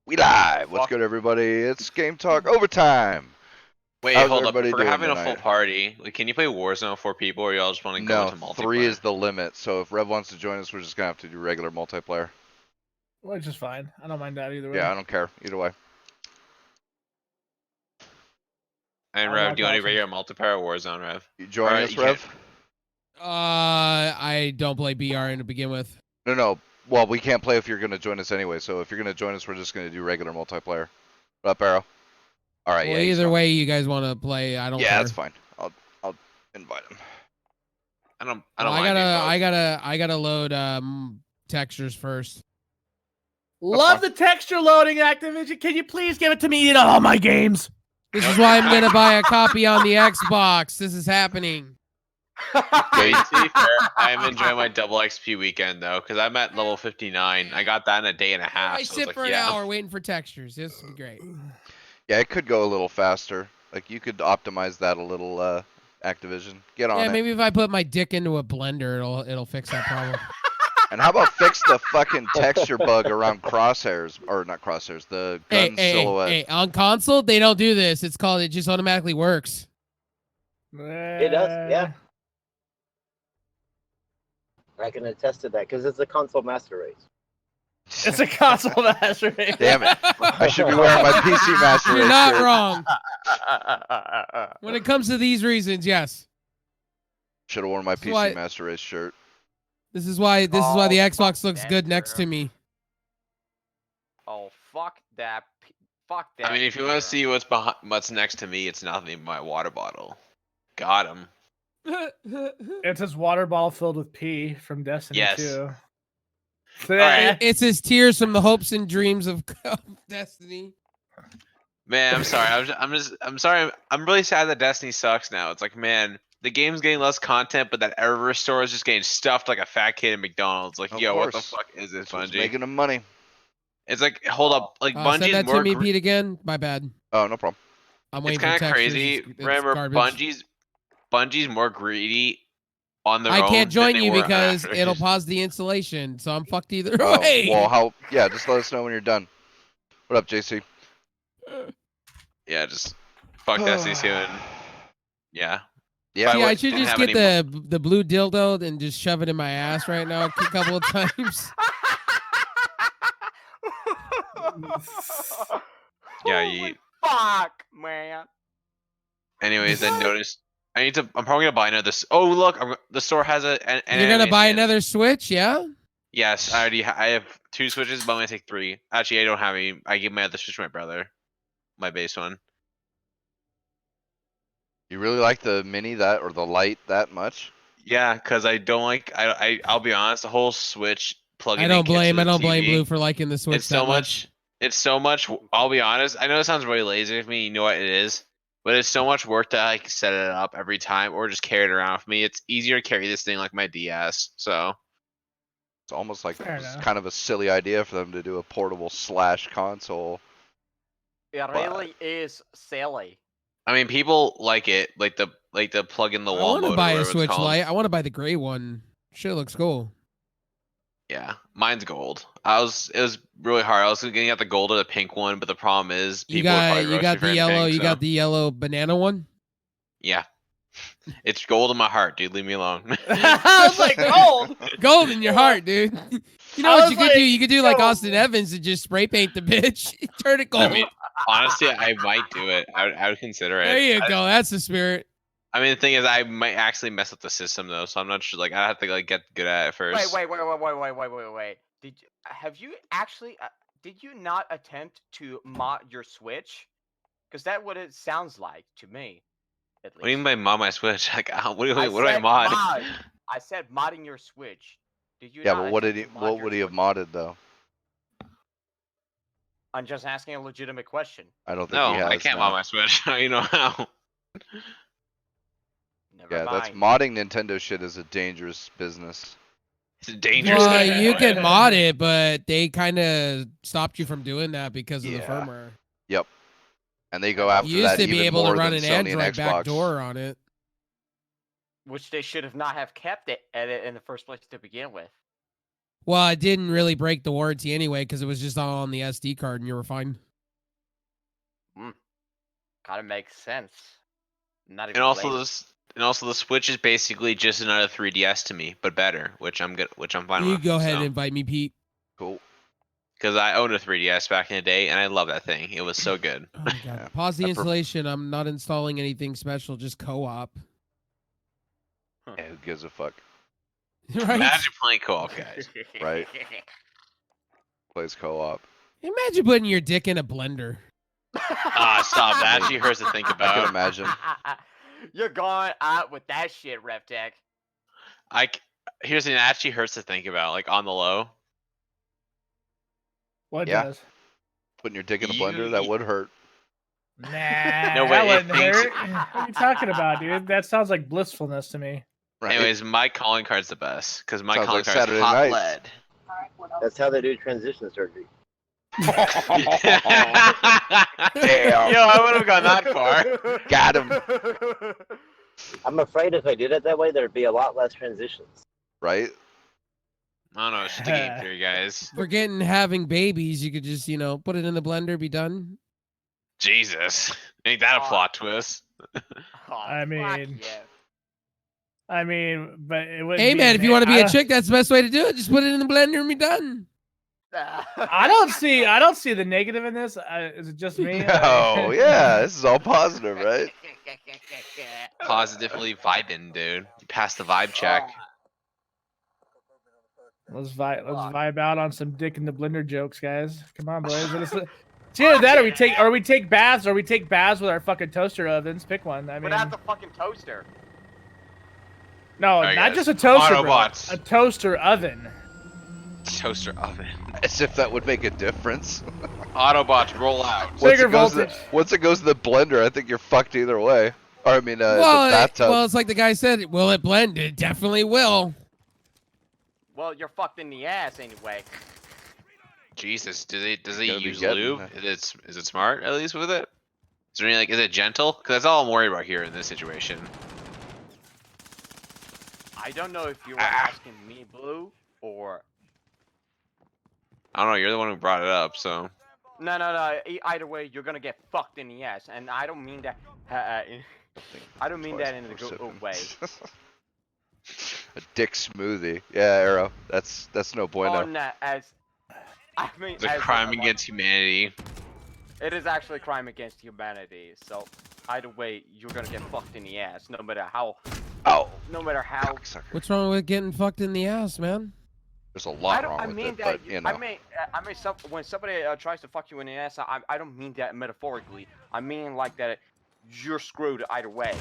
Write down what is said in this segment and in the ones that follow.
We live. What's Fuck. good, everybody? It's Game Talk Overtime. Wait, How's hold up. everybody If we're doing having a full tonight? party, like, can you play Warzone with 4 people, or y'all just want to go No, into 3 is multiplayer? the limit. So if Rev wants to join us, we're just gonna have to do regular multiplayer. Which is fine. I don't mind that either way. Yeah, I don't care either way. And I Rev, like do you want to options. regular multiplayer or Warzone, Rev? You joining Alright, us, you Rev? I don't play BR to begin with. No. Well, we can't play if you're gonna join us anyway. So if you're gonna join us, we're just gonna do regular multiplayer. What up, Arrow? All right. Well, Yeah. He's either gone. way you guys want to play, I don't Yeah, care. that's fine. I'll invite him. I don't Well, mind I gotta load textures first. Love the texture loading, Activision. Can you please give it to me in all my games? This is why I'm gonna buy a copy on the Xbox. This is happening. Wait, to be fair, I'm enjoying my double XP weekend, though, because I'm at level 59. I got that in a day and a half. I So sit it's like, for an yeah. hour waiting for textures. This would be great. Yeah, it could go a little faster. Like you could optimize that a little. Activision, get on Yeah, it. maybe if I put my dick into a blender, it'll fix that problem. And how about fix the fucking texture bug around crosshairs, or not crosshairs, the gun silhouette. Hey, on console they don't do this. It's called it just automatically works. It does, yeah. I can attest to that because it's a console master race. It's a console master race. Damn it! I should be wearing my PC Master You're Race not shirt. wrong. When it comes to these reasons, yes. Should have worn my That's why- PC Master Race shirt. This is why the Oh, Xbox fuck looks that, good next bro. to me. Oh, fuck that. Fuck that. I mean, if you want to see what's next to me, it's nothing but my water bottle. Got him. It's his water bottle filled with pee from Destiny Yes. 2. right. It's his tears from the hopes and dreams of Destiny. Man, I'm sorry. I'm sorry. I'm really sad that Destiny sucks now. It's like, man, the game's getting less content, but that Eververse store is just getting stuffed like a fat kid at McDonald's. Like, Of yo, what the course. fuck is this, That's what's Bungie? making them money. It's like, hold up, like Send Bungie's that more. to me, Pete, again. My bad. Oh, no problem. I'm It's waiting for kind of textures. crazy. It's Remember, garbage. Bungie's more greedy on their I own. can't join than they you were because after. it'll pause the installation, so I'm fucked either Oh, way. well, yeah, just let us know when you're done. What up, JC? Yeah, just fuck Destiny 2 and yeah. Yeah, I See, I would- should didn't just have get the blue dildo and just shove it in my ass right now a couple of times. Yeah, Holy fuck, man. Anyways, I noticed. I'm probably gonna buy another. Oh look, the store has an You're gonna buy animation. another Switch, yeah? Yes, I already. I have 2 Switches, but I'm gonna take 3. Actually, I don't have any. I give my other Switch to my brother, my base one. you really like the mini or the light that much? Yeah, cause I don't like. I'll be honest. The whole Switch plug-in. I don't blame TV, Blue for liking the Switch It's so that much. It's so much. I'll be honest. I know it sounds really lazy of me. You know what it is, but it's so much work to like set it up every time, or just carry it around with me. It's easier to carry this thing like my DS. So It's almost like Fair it's enough. kind of a silly idea for them to do a portable / console. It really is silly. I mean, people like it, like the plug in the I wall want mode. to or buy a whatever it's Switch called. Lite. I want to buy the gray one. Shit looks cool. Yeah, mine's gold. It was really hard. I was getting at the gold or the pink one, but the problem is You people would got probably roast me for the anything, yellow. You so- got the yellow banana one. Yeah, it's gold in my heart, dude. Leave me alone. I was like, gold. Gold in your heart, dude. You know I what was you could like, do? You could do like yo. Austin Evans and just spray paint the bitch. Turn it gold. I mean, honestly, I might do it. I would consider it. there you go. That's the spirit. I mean, the thing is, I might actually mess up the system though, so I'm not sure. Like, I have to like get good at it first. Wait. Have you actually? Did you not attempt to mod your Switch? Because that what it sounds like to me. At least. What do you mean by mod my Switch? Like, what do I said mod? I said modding your Switch. Did you? Yeah, not but what attempt to mod what your would he have Switch? modded though? I'm just asking a legitimate question. I don't think No, he has. I can't mod my Switch. You know how? Never Yeah, that's mind. modding Nintendo shit is a dangerous business. It's dangerous. Well, you can mod it, but they kind of stopped you from doing that because of the Yeah. firmware. And they go after You used that to be even able more to run than an Sony and Android Xbox. backdoor on it. Which they should have not have kept it at it in the first place to begin with. Well, I didn't really break the warranty anyway because it was just all on the SD card and you were fine. Kind of makes sense. Not even And also lazy. the Switch is basically just another 3DS to me, but better, which I'm good, which I'm fine You with. go ahead and invite me, Pete. Cool. Because I owned a 3DS back in the day, and I love that thing. It was so good. Oh my god. Yeah. Pause the I pref- installation. I'm not installing anything special, just co-op. Yeah, who gives a fuck? Right? Imagine playing co-op, guys. Right. Plays co-op. Imagine putting your dick in a blender. Ah, stop. That actually hurts to think I can about. imagine. You're going out with that shit, RevTech. Here's something that actually hurts to think about, like on the low. What Yeah. does? Putting your dick in a blender, that would hurt. Nah, No, that wait, it wouldn't thinks- hurt. What are you talking about, dude? That sounds like blissfulness to me. Right? Anyways, my calling card's the best because my Sounds calling like card's Saturday hot nights. lead. That's how they do transition surgery. Yo, I would have gone that far. Got him. I'm afraid if they did it that way, there'd be a lot less transitions. Right? I don't know. It's just a game theory, guys. Forgetting having babies, you could just, put it in the blender, be done. Jesus, ain't that a plot twist? Oh, I fuck mean- yeah. But it wouldn't. Hey be man, if you want to be I a don't- chick, that's the best way to do it. Just put it in the blender and be done. I don't see the negative in this. Is it just me? Oh, yeah. This is all positive, right? Positively vibing, dude. You passed the vibe check. Let's vibe out on some dick in the blender jokes, guys. Come on, boys. It's either that, or we take baths, with our fucking toaster ovens. Pick one. I mean, Without the fucking toaster. no, Alright, not guys. just a toaster, bro. Autobots. A toaster oven. Toaster oven. As if that would make a difference. Autobots roll out. Bigger voltage. Once it goes to the blender, I think you're fucked either way. Or I mean, the well, bathtub. it's like the guy said, will it blend? It definitely will. Well, you're fucked in the ass anyway. Jesus, does it Gotta be use getting lube? that. Is it smart at least with it? Is there any is it gentle? Because that's all I'm worried about here in this situation. I don't know if you were asking me, Blue, or I don't know. You're the one who brought it up, so. no. Either way, you're gonna get fucked in the ass, and I don't mean that. I don't mean that in a good way. A dick smoothie. Yeah, Arrow. That's no bueno. On as I mean, It's a as crime like, against humanity. It is actually a crime against humanity. So either way, you're gonna get fucked in the ass, no matter how. Oh, No matter how. cocksucker. What's wrong with getting fucked in the ass, man? There's a lot I wrong with mean it, that. but you know. I mean, when somebody tries to fuck you in the ass, I don't mean that metaphorically. I mean like that. You're screwed either way.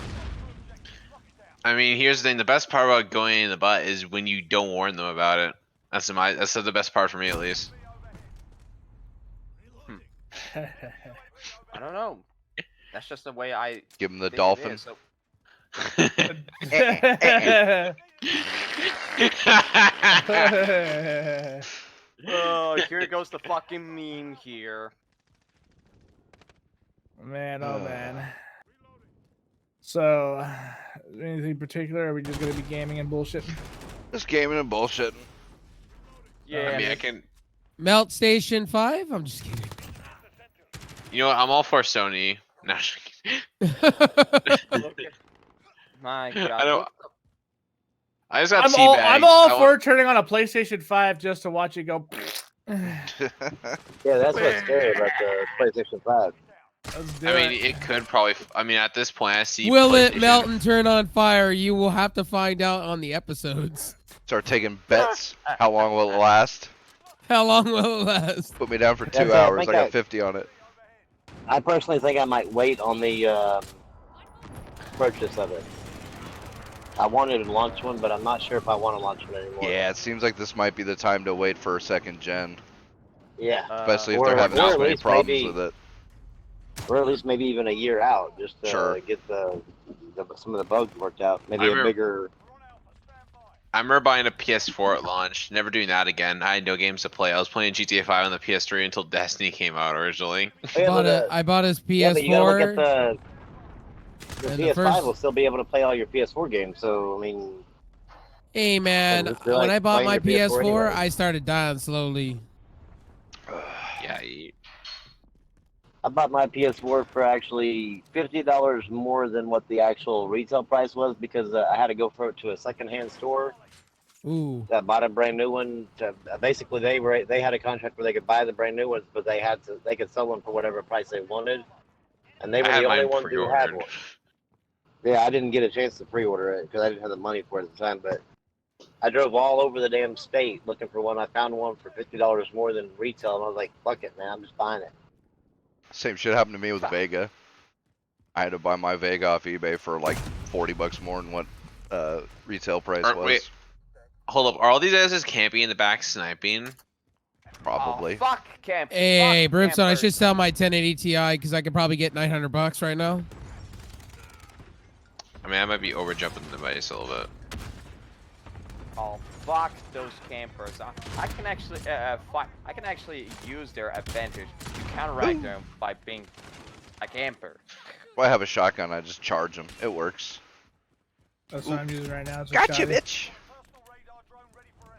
I mean, here's the thing. The best part about going in the butt is when you don't warn them about it. That's the best part for me, at least. I don't know. That's just the way I Give him the think it dolphin. is, so- Oh, here goes the fucking meme here. Man, oh man. So, anything particular? Or are we just gonna be gaming and bullshitting? Just gaming and bullshitting. Yeah, I mean, I can. Melt Station 5? I'm just kidding. You know what? I'm all for Sony. No, my God. I don't. I just got I'm teabagged. all I for turning on a PlayStation 5 just to watch it go. Yeah, that's what's scary about the PlayStation 5. Let's do I mean, it. it could probably. I mean, at this point, I see. Will it PlayStation- melt and turn on fire? You will have to find out on the episodes. Start taking bets. How long will it last? How long will it last? Put me down for 2 That's it, I hours. I think got I- 50 on it. I personally think I might wait on the purchase of it. I wanted to launch one, but I'm not sure if I want to launch one anymore. Yeah, it seems like this might be the time to wait for a second gen, Yeah. especially if or- they're having or so at many least problems maybe- with it. Or at least maybe even a year out, just to Sure. get some of the bugs worked out. Maybe I a remember- bigger. I remember buying a PS4 at launch. Never doing that again. I had no games to play. I was playing GTA 5 on the PS3 until Destiny came out originally. Oh, yeah, but, I bought his yeah, but you gotta look PS4. at the and the PS5 first- will still be able to play all your PS4 games. So I mean, Hey man, just feel when like I bought my playing your PS4 PS4, anyway. I started dying slowly. Yeah. I bought my PS4 for actually $50 more than what the actual retail price was because I had to go for it to a secondhand store. Ooh. I bought a brand new one. Basically, they had a contract where they could buy the brand new ones, but they could sell them for whatever price they wanted, and they I were had the only mine ones who had pre-ordered. one. Yeah, I didn't get a chance to pre-order it because I didn't have the money for it at the time. But I drove all over the damn state looking for one. I found one for $50 more than retail, and I was like, "Fuck it, man! I'm just buying it." Same shit happened to me with the Vega. I had to buy my Vega off eBay for like $40 more than what retail price was. Wait. Hold up. Are all these guys just camping in the back sniping? Probably. Oh, fuck camp. Hey, fuck Brimstone, I campers. should sell my 1080 Ti because I could probably get $900 right now. I mean, I might be over jumping the device a little bit. Oh, fuck those campers. I can actually fight. I can actually use their advantage to counteract them by being a camper. If I have a shotgun, I just charge them. It works. That's what I'm using right now. It's a Gotcha, shotty. bitch.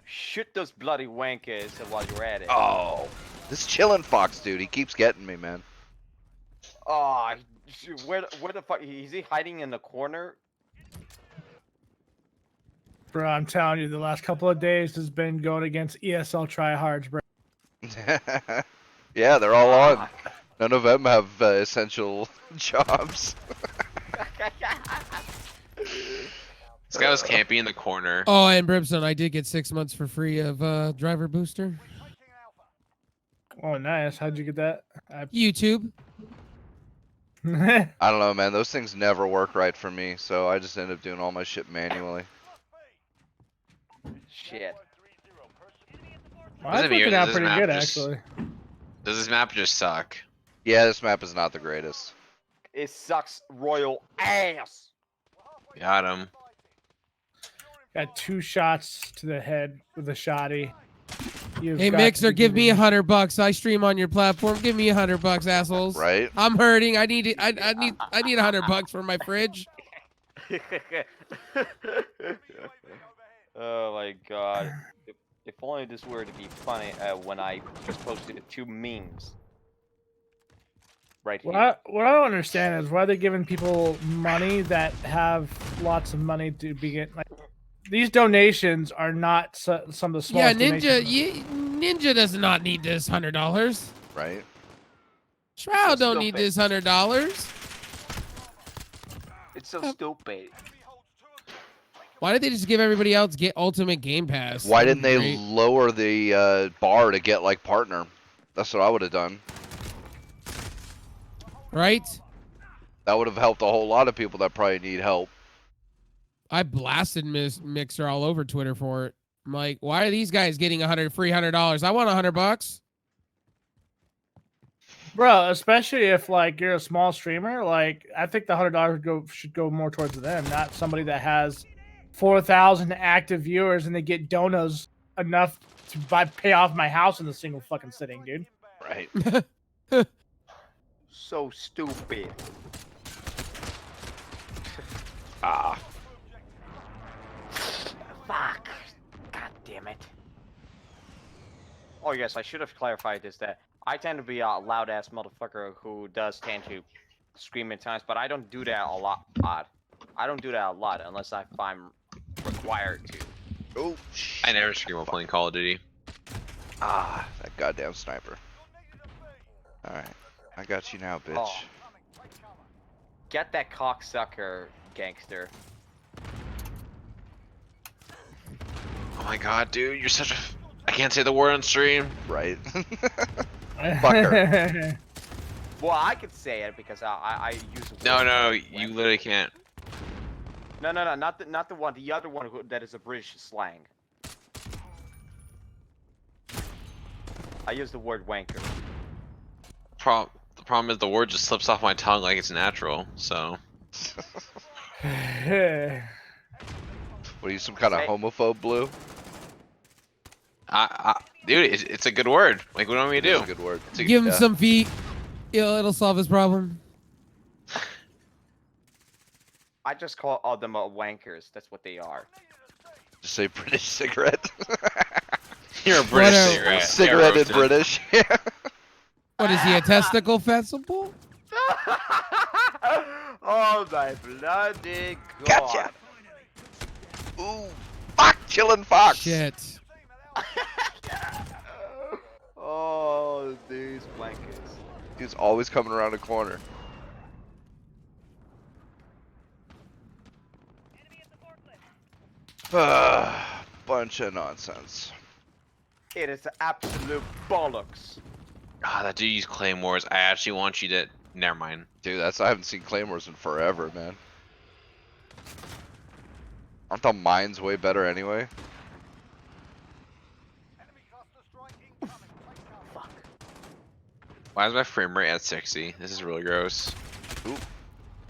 Shoot those bloody wankers while you're at it. Oh, this chillin' fox dude, he keeps getting me, man. Oh, where the fuck is he hiding in the corner? Bro, I'm telling you, the last couple of days has been going against ESL tryhards, bro. Yeah, they're all on. Fuck. None of them have essential jobs. This guy was camping in the corner. Oh, and Brimstone, I did get 6 months for free of driver booster. Oh, nice. How'd you get that? YouTube. I don't know, man. Those things never work right for me, so I just end up doing all my shit manually. Shit. Well, that's Doesn't mean working out this pretty map good, just- actually. Does this map just suck? Yeah, this map is not the greatest. It sucks royal ass. Got him. Got 2 shots to the head with a shotty. You've Hey, got to Mixer, be give me kidding $100. I stream on your platform. Give me $100, assholes. Right? I'm hurting. I need $100 for my fridge. Oh my god. If only this were to be funny when I just posted 2 memes. Right here. What I don't understand is why they're giving people money that have lots of money to begin. Like, these donations are not some of the Yeah, smallest. Ninja does not need this $100. Right? Shroud don't need Stupid. this $100. It's so stupid. Why did they just give everybody else get Ultimate Game Pass? Why That'd didn't be they great. lower the bar to get like partner? That's what I would have done. Right? That would have helped a whole lot of people that probably need help. I blasted Mixer all over Twitter for it. I'm like, why are these guys getting free $100? I want $100. Bro, especially if like you're a small streamer, like I think the $100 should go more towards them, not somebody that has 4,000 active viewers and they get donos enough to pay off my house in a single fucking sitting, dude. Right? So stupid. Ah. Fuck. God damn it. Oh yes, I should have clarified this that I tend to be a loud ass motherfucker who does tend to scream at times, but I don't do that a lot. I don't do that a lot unless if I'm required to. Oh, I never scream while playing Call of Duty. Ah, that goddamn sniper. Alright. I got you now, bitch. Oh. Get that cocksucker, gangster. Oh my god, dude, you're such a. I can't say the word on stream. Right? Fucker. Well, I could say it because I use. No, you literally can't. No, not the one. The other one that is a British slang. I use the word wanker. The problem is the word just slips off my tongue like it's natural. So What are you, some kind of Say- homophobe, Blue? dude, it's a good word. Like, what do you want me to It's do? a good word. It's a- Give him yeah. some feet. It'll solve his problem. I just call all them wankers. That's what they are. Just say British cigarette. You're a British What a- cigarette. Cigarette in Roasted. British. Yeah. What is he, a testicle festival? Oh my bloody god. Gotcha. Ooh, fuck, chillin' fox. Shit. Oh, these blankets. Dude's always coming around a corner. Bunch of nonsense. It is absolute bollocks. Ah, that dude used claymores. I actually want you to. Never mind. Dude, I haven't seen claymores in forever, man. Aren't the mines way better anyway? Fuck. Why is my frame rate at 60? This is really gross.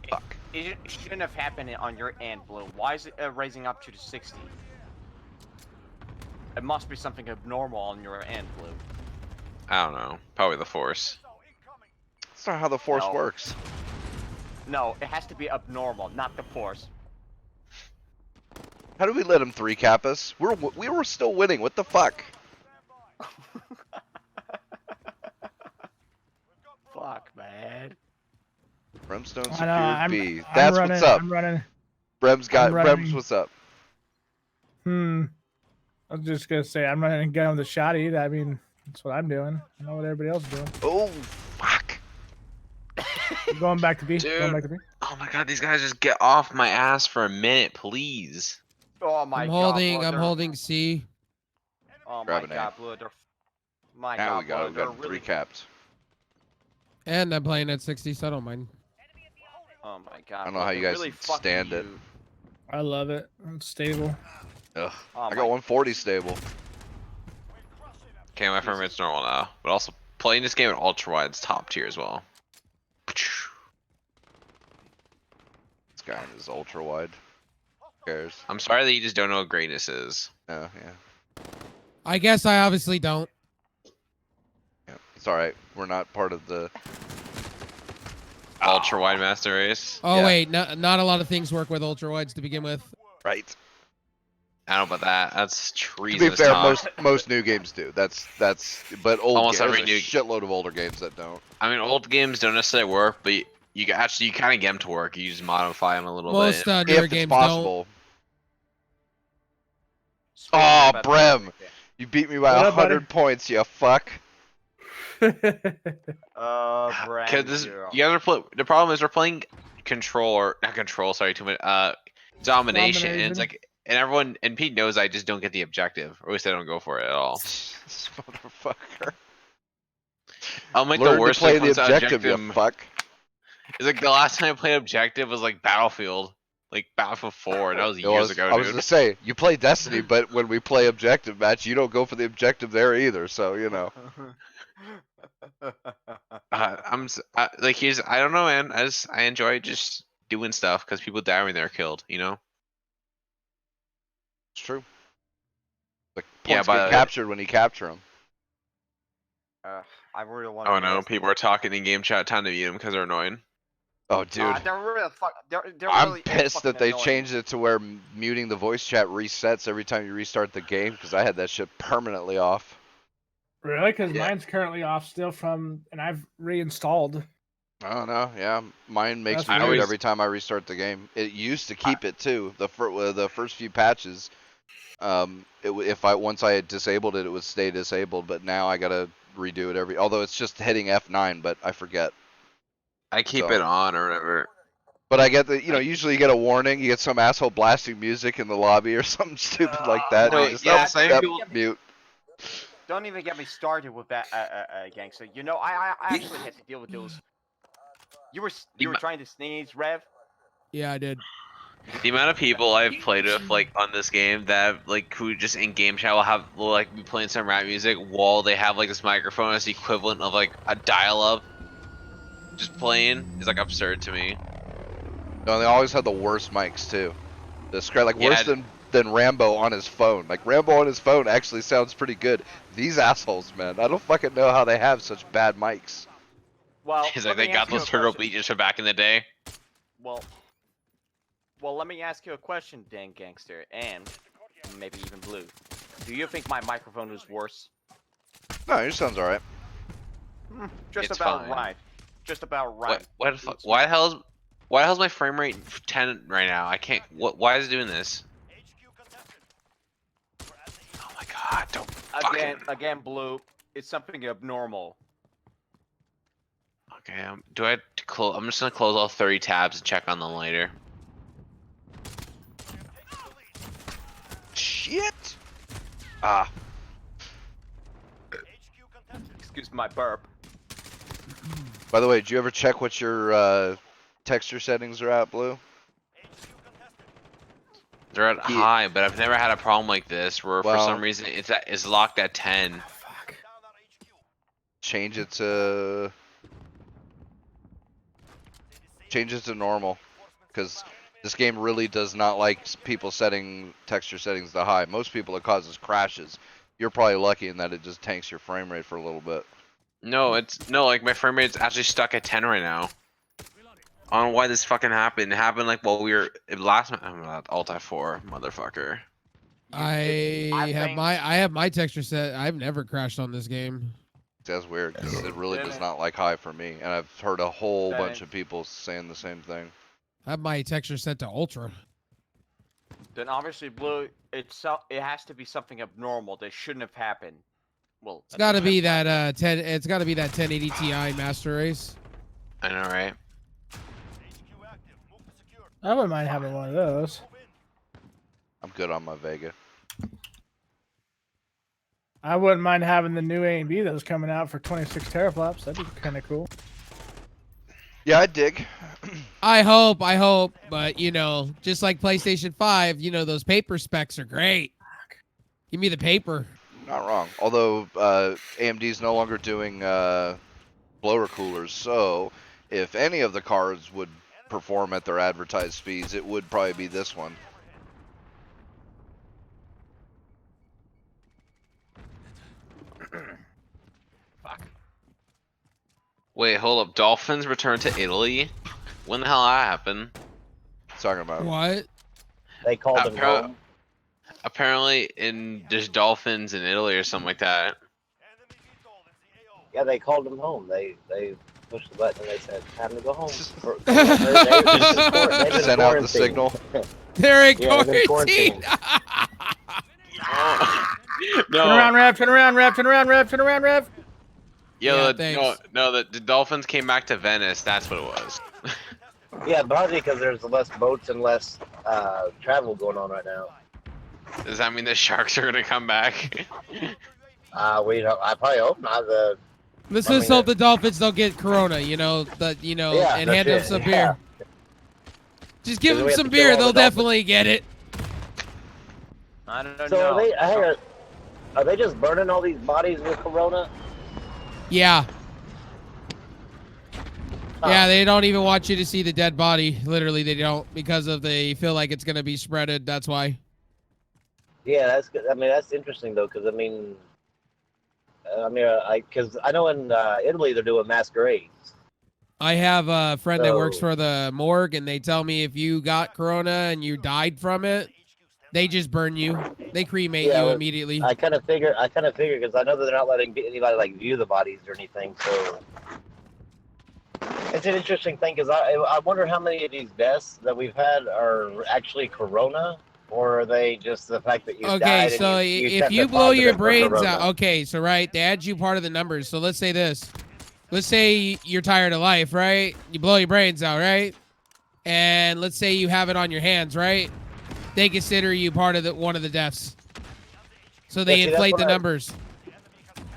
Fuck. It shouldn't have happened on your end, Blue. Why is it raising up to the 60? It must be something abnormal on your end, Blue. I don't know. Probably the force. That's not how the force No. works. No, it has to be abnormal, not the force. How did we let him 3-cap us? We were still winning. What the fuck? Fuck, man. Brimstone I know. secured B. I'm That's running, what's up. I'm running. Brem's got. I'm running. Brems, what's up? I was just gonna say I'm running and gun with a shotty. I mean, that's what I'm doing. I know what everybody else is doing. Oh, fuck. Going back to B. Dude. Going back to B. Oh my god, these guys just get off my ass for a minute, please. Oh my I'm god. holding, Blue, I'm they're- holding C. Oh my Grab an A. god, Blue. They're. My Now god, we got Blue, him. they're Got him really. 3-capped. And I'm playing at 60, so I don't mind. Oh my god. I don't know Blue, how you they're guys really can fucking stand it. you. I love it. It's stable. Ugh. Oh I my- got 140 stable. Okay, my frame rate's normal now. But also, playing this game at ultra wide is top tier as well. This guy is ultra wide. Who cares? I'm sorry that you just don't know what greatness is. Oh, yeah. I guess I obviously don't. Yeah. It's alright. We're not part of the. Ultra wide master race. Oh Yeah. wait, not a lot of things work with ultra wides to begin with. Right. I don't know about that. That's To treasonous be fair, talk. most new games do. That's. But old Almost games, every there's new- a shitload of older games that don't. I mean, old games don't necessarily work, but you actually kind of get them to work. You just modify them a little Most bit. newer If it's games possible. Speaking Oh, about- Brem. You beat me by What up, 100 points, you fuck. Brand Cause this, zero. you guys are the problem is we're playing control or not control. Sorry, too much. Domination. And it's Domination. like, and everyone and Pete knows I just don't get the objective, or at least I don't go for it at all. This motherfucker. I'm like Learn the worst to play when it the comes to objective, you fuck. It's like the last time I played objective was like Battlefield, like Battlefield 4, and that was years ago, I was dude. gonna say, you play Destiny, but when we play objective match, you don't go for the objective there either, so, you know. Like I don't know, man. I enjoy just doing stuff because people die when they're killed, you know. It's true. Like, Yeah, points by get the- captured when you capture them. I really want. Oh no, people are talking in game chat. Time to mute them because they're annoying. Oh, dude. They're really they're I'm really pissed fucking that they annoying. changed it to where muting the voice chat resets every time you restart the game, because I had that shit permanently off. Really? Because Yeah. mine's currently off still from, and I've reinstalled. I don't know. Yeah, mine makes That's me weird. mute every time I restart the game. It used to keep it too. The first few patches, once I had disabled it, it would stay disabled. But now I gotta redo it every. Although it's just hitting F9, but I forget. I keep So- it on or whatever. But I get usually you get a warning. You get some asshole blasting music in the lobby or something stupid like that. No, You just, yeah, oh, same yep, people- mute. Don't even get me started with that, gangster. You know, I actually had to deal with those. You were ma- trying to sneeze, Rev. Yeah, I did. The amount of people I've played with, like on this game, that like who just in game chat will like be playing some rap music while they have like this microphone as the equivalent of like a dial-up, just playing is like absurd to me. No, they always have the worst mics too. Like Yeah, worse than Rambo on his phone. Like Rambo on his phone actually sounds pretty good. These assholes, man, I don't fucking know how they have such bad mics. Well, He's let like they me got ask you those a turtle question. bleachers from back in the day. Well, let me ask you a question, Dan Gangster. And and maybe even Blue. Do you think my microphone is worse? No, your sounds alright. Just It's about fine. right. Just about right. Why the hell is my frame rate 10 right now? I can't. Why is it doing this? Oh my god! Don't Again, Blue. It's something abnormal. Okay, do I have to close? I'm just gonna close all 30 tabs and check on them later. Shit! Ah, Excuse my burp. by the way, did you ever check what your texture settings are at, Blue? They're at Yeah. high, but I've never had a problem like this where for Well- some reason it's locked at 10. Change it to normal, because this game really does not like people setting texture settings to high. Most people, it causes crashes. You're probably lucky in that it just tanks your frame rate for a little bit. No, like my frame rate's actually stuck at 10 right now. I don't know why this fucking happened. It happened like while we were last. I'm not Alt F4, motherfucker. I have my texture set. I've never crashed on this game. That's weird, because it really does not like high for me, and I've heard a whole That bunch ain't- of people saying the same thing. I have my texture set to ultra. Then obviously, Blue. It has to be something abnormal that shouldn't have happened. Well, It's got to be that 10. It's got to be that 1080 Ti Master Race. I know, right? I wouldn't mind having one of those. I'm good on my Vega. I wouldn't mind having the new A and B that's coming out for 26 teraflops. That'd be kind of cool. Yeah, I dig. I hope, but you know, just like PlayStation 5, you know, those paper specs are great. Give me the paper. Not wrong. Although AMD's no longer doing blower coolers, so if any of the cards would perform at their advertised speeds, it would probably be this one. Wait, hold up. Dolphins return to Italy? When the hell that happened? Talking about What? They called him Appar- home. Apparently, there's dolphins in Italy or something like that. Yeah, they called him home. They pushed the button and they said, "Time to go home." send out the signal. They're in Yeah, they're in quarantine. Turn around, Rev. Turn around, Rev. Turn around, Rev. Turn around, Rev. Yo, Yeah, no, thanks. the dolphins came back to Venice. That's what it was. Yeah, probably because there's less boats and less travel going on right now. Does that mean the sharks are gonna come back? I probably hope not. Let's I just mean, hope the Dolphins don't get Corona. You know, Yeah, and that's hand them it, some yeah. beer. Just give Because them we have some to kill beer; all the they'll Dolphins. definitely get it. I don't So know. are they just burning all these bodies with Corona? Yeah, Huh. yeah. They don't even want you to see the dead body. Literally, they don't because they feel like it's gonna be spreaded. That's why. Yeah, that's good. I mean, that's interesting though, because because I know in Italy they're doing masquerades. I have a friend that works So- for the morgue, and they tell me if you got Corona and you died from it, they just burn you. They cremate Yeah, you well, immediately. I kind of figure because I know that they're not letting anybody like view the bodies or anything. So it's an interesting thing because I wonder how many of these deaths that we've had are actually Corona, or are they just the fact that you died? Okay, and so you if tested you blow your positive for brains Corona? out, okay, so right, they add you part of the numbers. So let's say this. Let's say you're tired of life, right? You blow your brains out, right? And let's say you have it on your hands, right? They consider you part of one of the deaths. So they Yeah, see, that's inflate what the I- numbers.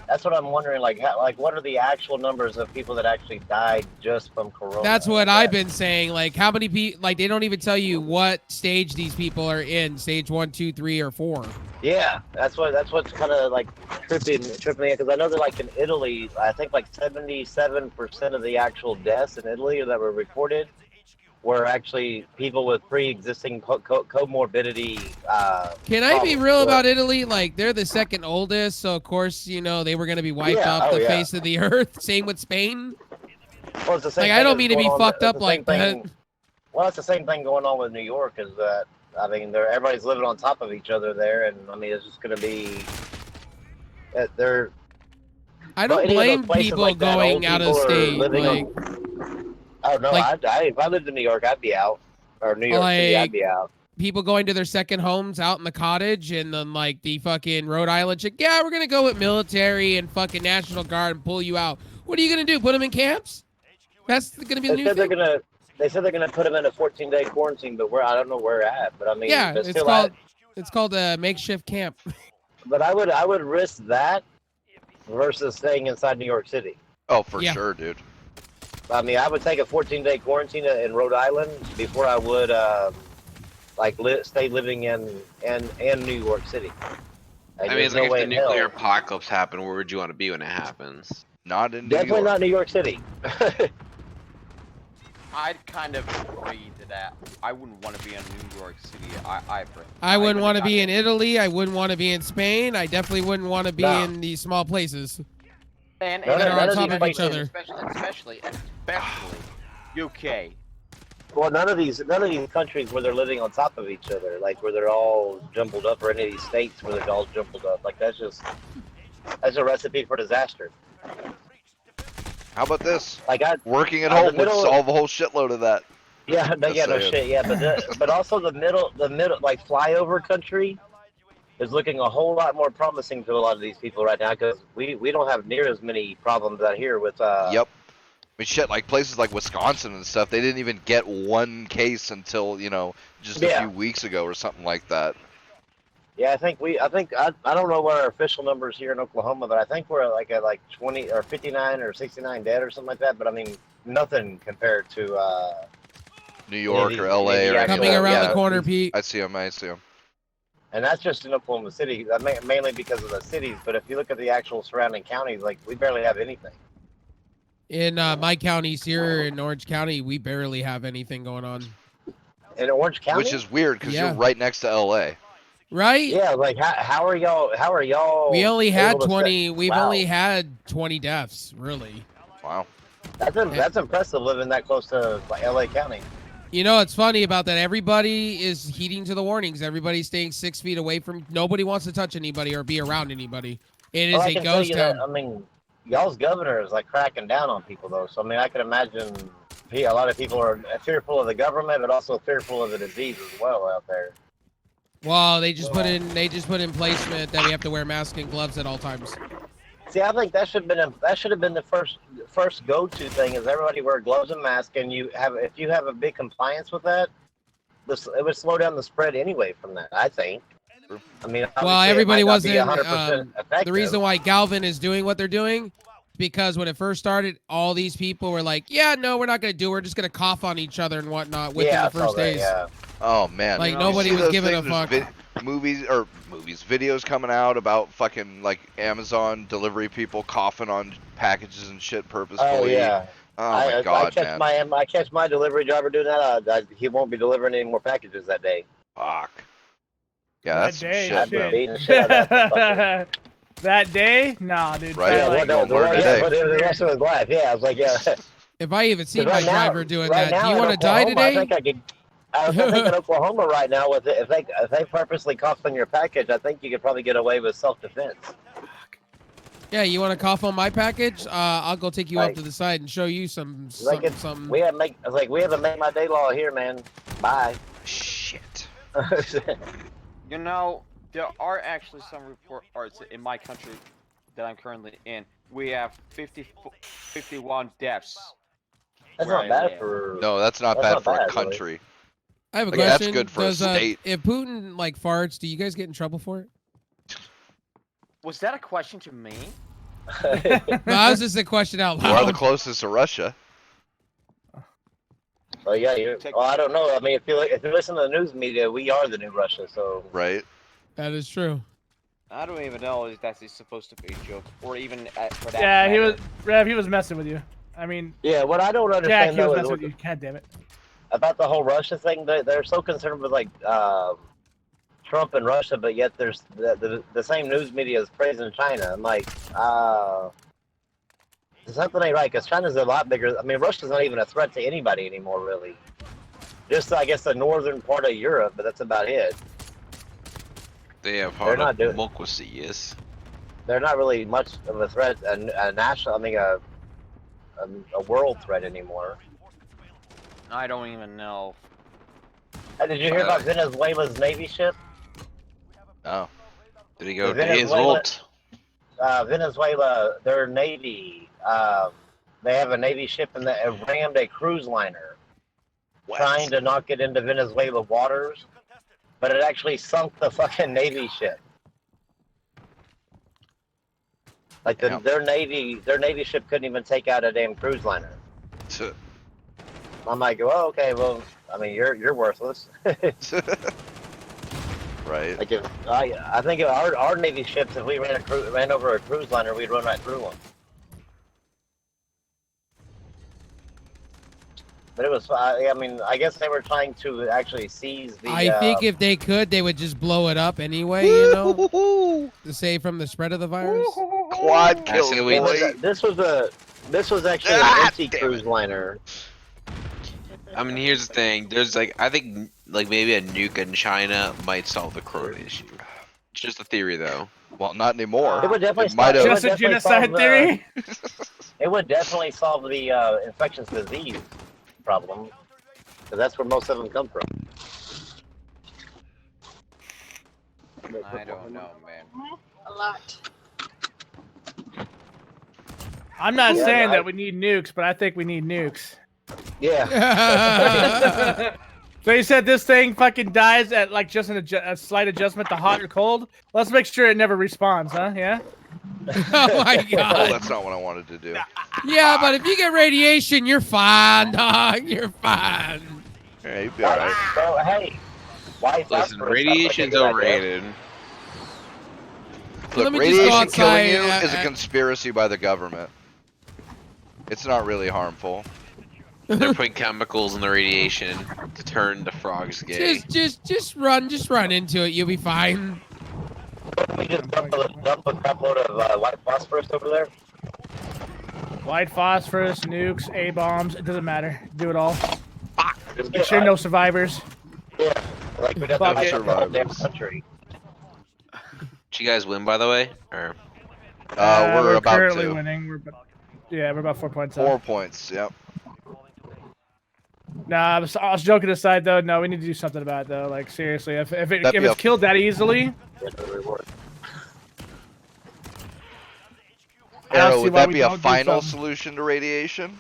That's what I'm wondering. Like, what are the actual numbers of people that actually died just from Corona? That's what I've been saying. Like, how many people? Like, they don't even tell you what stage these people are in. Stage 1, 2, 3, or 4. Yeah, that's what's kind of like tripping me because I know that like in Italy, I think like 77% of the actual deaths in Italy that were reported were actually people with pre-existing comorbidity. Can I be problems. real So- about Italy? Like, they're the second oldest, so of course, you know, they were going to be wiped Yeah, off oh, the yeah. face of the earth. Same with Spain. Well, it's the same Like, I thing don't that's mean to be going on- fucked it's up the like same that. thing- Well, it's the same thing going on with New York. Is that I mean, everybody's living on top of each other there, and I mean, it's just going to be. They're. I don't any of those blame places people like that, going old out of people are state. living Like, Oh no! like- if I lived in New York, I'd be out. Or New York City, I'd Like- be out. people going to their second homes out in the cottage, and then like the fucking Rhode Island chick, yeah, we're gonna go with military and fucking National Guard and pull you out. What are you gonna do? Put them in camps? That's gonna be the They new said they're thing. gonna. They said they're gonna put them in a 14-day quarantine, but I don't know where at. But I mean, Yeah, but it's still, called it's called a makeshift camp. But I would risk that versus staying inside New York City. Oh, for Yeah. sure, dude. I mean, I would take a 14-day quarantine in Rhode Island before I would stay living in New York City. I mean, it's like if the nuclear apocalypse happened, where would you want to be when it happens? Not in New Definitely York. not New York City. I'd kind of agree to that. I wouldn't want to be in New York City either. I wouldn't want to be in it. Italy. I wouldn't want to be in Spain. I definitely wouldn't want to be No. in these small places. And None that are on of top these of each places- other. especially UK. Well, none of these countries where they're living on top of each other, like where they're all jumbled up, or any of these states where they're all jumbled up, like that's a recipe for disaster. How about this? Like Working at the home would middle of- solve a whole shitload of that. yeah, no, Just no saying. shit, yeah, but also the middle, like flyover country is looking a whole lot more promising to a lot of these people right now because we don't have near as many problems out here with. Yep. I mean, shit, like places like Wisconsin and stuff, they didn't even get one case until, just a Yeah. few weeks ago or something like that. Yeah, I don't know what our official numbers here in Oklahoma, but I think we're like at 20 or 59 or 69 dead or something like that. But I mean, nothing compared to. New York these- or LA or yeah, Coming anywhere. around Yeah, the corner, Pete. I see them. And that's just in Oklahoma City, mainly because of the cities. But if you look at the actual surrounding counties, like we barely have anything. In my counties here in Orange County, we barely have anything going on. In Orange County, Which is weird because Yeah. you're right next to LA. Right? yeah, like how are y'all? We only had able to 20. We've Wow. only had 20 deaths, really. Wow. That's impressive living that close to LA County. You know, it's funny about that. Everybody is heeding to the warnings. Everybody's staying 6 feet away from. Nobody wants to touch anybody or be around anybody. It is Well, I a can tell ghost you town. that, I mean, y'all's governor is like cracking down on people though. So I mean, I can imagine a lot of people are fearful of the government, but also fearful of the disease as well out there. Well, they just put in placement that we have to wear masks and gloves at all times. See, I think that should have been the first go-to thing is everybody wear gloves and masks, and if you have a big compliance with that, it would slow down the spread anyway from that. I think. I mean, Well, obviously, it everybody might not be wasn't. 100% effective. The reason why Galvin is doing what they're doing, because when it first started, all these people were like, "Yeah, no, we're not gonna do. We're just gonna cough on each other and whatnot." Within yeah, the I saw first that, days. yeah. Oh man. Like, You nobody see was those giving a things? fuck. There's videos coming out about fucking like Amazon delivery people coughing on packages and shit purposefully. Oh yeah. Oh my I god, catch man. I catch my delivery driver doing that. He won't be delivering any more packages that day. Fuck. Yeah, That that's some day, shit, been bro. beating the shit out of that motherfucker. That day? Nah, dude. Right. Probably Yeah, like- what the- the today. but the rest of his life, yeah. I was like, yeah. If I even see my Right now- driver doing right that, do you now in want to die Oklahoma, today? I think in Oklahoma right now, with it, if they purposely cough on your package, I think you could probably get away with self-defense. Yeah, you want to cough on my package? I'll go take you Like- up to the side and show you some. Like it's- some. We have a make my day law here, man. Bye. Shit. You know, there are actually some reports in my country that I'm currently in. We have 51 deaths. That's where not I bad live. for. No, that's not That's bad not for a bad, really. country. I have a Like, that's question. good for a Does, state. if Putin like farts, do you guys get in trouble for it? Was that a question to me? No, that was just a question out We're the loud. closest to Russia. Well, yeah. Well, I don't know. I mean, if you listen to the news media, we are the new Russia. So Right? That is true. I don't even know if that is supposed to be a joke, or even for that. Yeah, he matter. was. Rev, he was messing with you. I mean, yeah, what I don't Jack, understand he was though messing is with you. God damn it. about the whole Russia thing. They're so concerned with like Trump and Russia, but yet there's the same news media is praising China. I'm like, something ain't right because China's a lot bigger. I mean, Russia's not even a threat to anybody anymore, really. Just I guess the northern part of Europe, but that's about it. They have They're hard not doing- democracy, yes. They're not really much of a threat, a national. I mean, a world threat anymore. I don't even know. Hey, did you hear about Venezuela's Navy ship? Oh. Did he go to Venezuela- his Venezuela, their Navy, they have a Navy ship and that rammed a cruise liner trying to knock it into Venezuela waters, but it actually sunk the fucking Navy ship. Like Yeah. their Navy ship couldn't even take out a damn cruise liner. I'm like, well, okay, well, I mean, you're worthless. Right. Like if I think if our Navy ships, if we ran over a cruise liner, we'd run right through them. But it was, I mean, I guess they were trying to actually seize the. I think if they could, they would just blow it up anyway, you know, to save from the spread of the virus. Quad I kill, say we- boy. this was actually an Ah, empty damn cruise it. liner. I mean, here's the thing. There's like, I think like maybe a nuke in China might solve the corona issue. It's just a theory, though. Well, not anymore. It would definitely might have. Just a genocide theory. It would definitely solve the infectious disease problem, because that's where most of them come from. I don't know, man. A lot. I'm not Yeah, saying I- that we need nukes, but I think we need nukes. Yeah. So you said this thing fucking dies at like just a slight adjustment to hot or cold? Let's make sure it never respawns, huh? Yeah? Oh my Oh, god. that's not what I wanted to do. Yeah, but if you get radiation, you're fine, dog. You're fine. Yeah, you'd be alright. So hey, why Listen, phosphorus sounds like a radiation's good idea. overrated. Look, Let me just go radiation killing you outside, is a conspiracy by the government. It's not really harmful. They're putting chemicals in the radiation to turn the frogs gay. Just run into it. You'll be fine. We just dump a crap load of white phosphorus over there. White phosphorus, nukes, A-bombs, it doesn't matter. Do it all. Just Make sure no survivors. Yeah, like we don't Fuck have it. to the whole damn Survivors. country. Did you guys win, by the way? Or We're about currently to. winning. We're about 4 points up. 4 points, yep. Nah, I was joking aside though. No, we need to do something about it though. Like seriously, if That'd be it's a- killed that easily, Get the reward. I don't Arrow, see would why that we be a don't do final something. solution to radiation?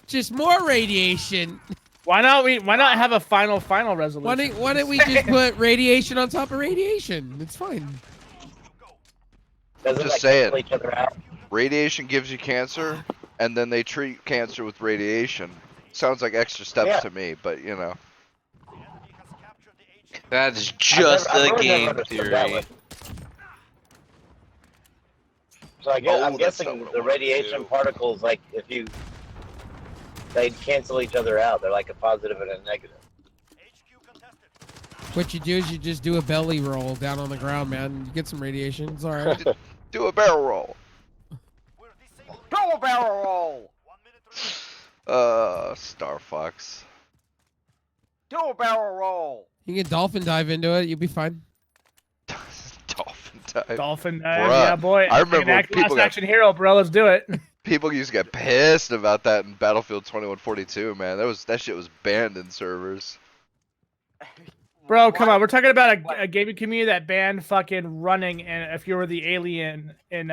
Just more radiation. why not have a final resolution? Why don't we just put radiation on top of radiation? It's fine. Doesn't Just like say cancel it. each other out? Radiation gives you cancer, and then they treat cancer with radiation. Sounds like extra steps Yeah. to me, but you know. that's just I've the really never game understood that theory. one. So I'm Oh, that's guessing not what I the wanted to radiation do. particles, like they cancel each other out. They're like a positive and a negative. What you do is you just do a belly roll down on the ground, man. You get some radiation. It's all right. Do a barrel roll. Go a barrel roll! Star Fox. Do a barrel roll! You can dolphin dive into it. You'll be fine. Dolphin dive. Dolphin Bruh, dive, yeah, boy. I remember when people last got- action hero, bro. Let's do it. People used to get pissed about that in Battlefield 2142, man. That shit was banned in servers. Bro, come on. We're talking about a gaming community that banned fucking running, and if you were the alien in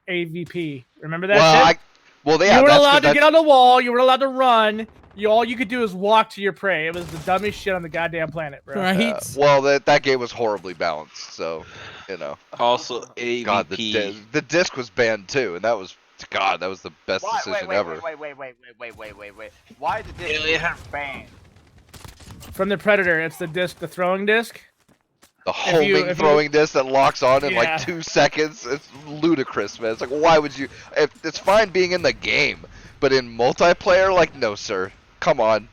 AVP, remember that shit? Yeah, you weren't that's allowed good. to get on the wall. You weren't allowed to run. All you could do is walk to your prey. It was the dumbest shit on the goddamn planet, bro. Right? Well, that game was horribly balanced, so you know. Also, AVP. God, the disc was banned too, and that was the best decision ever. Wait. Why did this Alien. ban? From the Predator, it's the disc, the throwing disc. The homing if you- throwing disc that locks on in Yeah. like 2 seconds. It's ludicrous, man. It's like, why would you? It's fine being in the game, but in multiplayer, like, no, sir. Come on.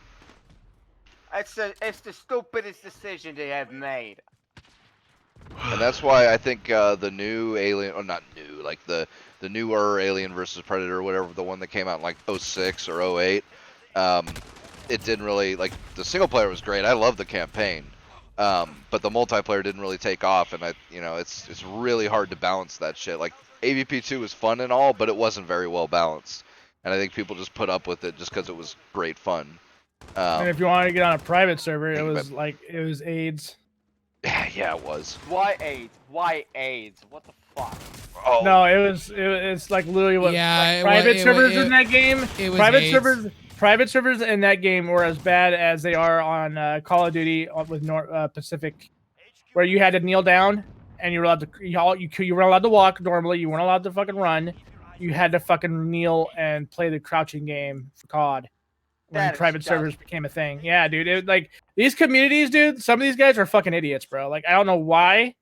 It's the stupidest decision they have made. And that's why I think the new Alien, or not new, like the newer Alien versus Predator, whatever, the one that came out in like 06 or 08, it didn't really like the single player was great. I love the campaign, but the multiplayer didn't really take off, and it's really hard to balance that shit. Like AVP 2 was fun and all, but it wasn't very well balanced, and I think people just put up with it just because it was great fun. And if you wanted to get on a private server, it but- was like it was AIDS. Yeah, it was. Why AIDS? Why AIDS? What the fuck? Oh No, it's like literally what Yeah, like it private wa- it servers wa- in that game. It was Private AIDS. private servers in that game were as bad as they are on Call of Duty with Pacific, where you had to kneel down and you were allowed to you weren't allowed to walk normally. You weren't allowed to fucking run. You had to fucking kneel and play the crouching game for COD. When That is private servers became a thing. Yeah, dude. Like these communities, dude. Some of these guys are fucking idiots, bro. Like I don't know why.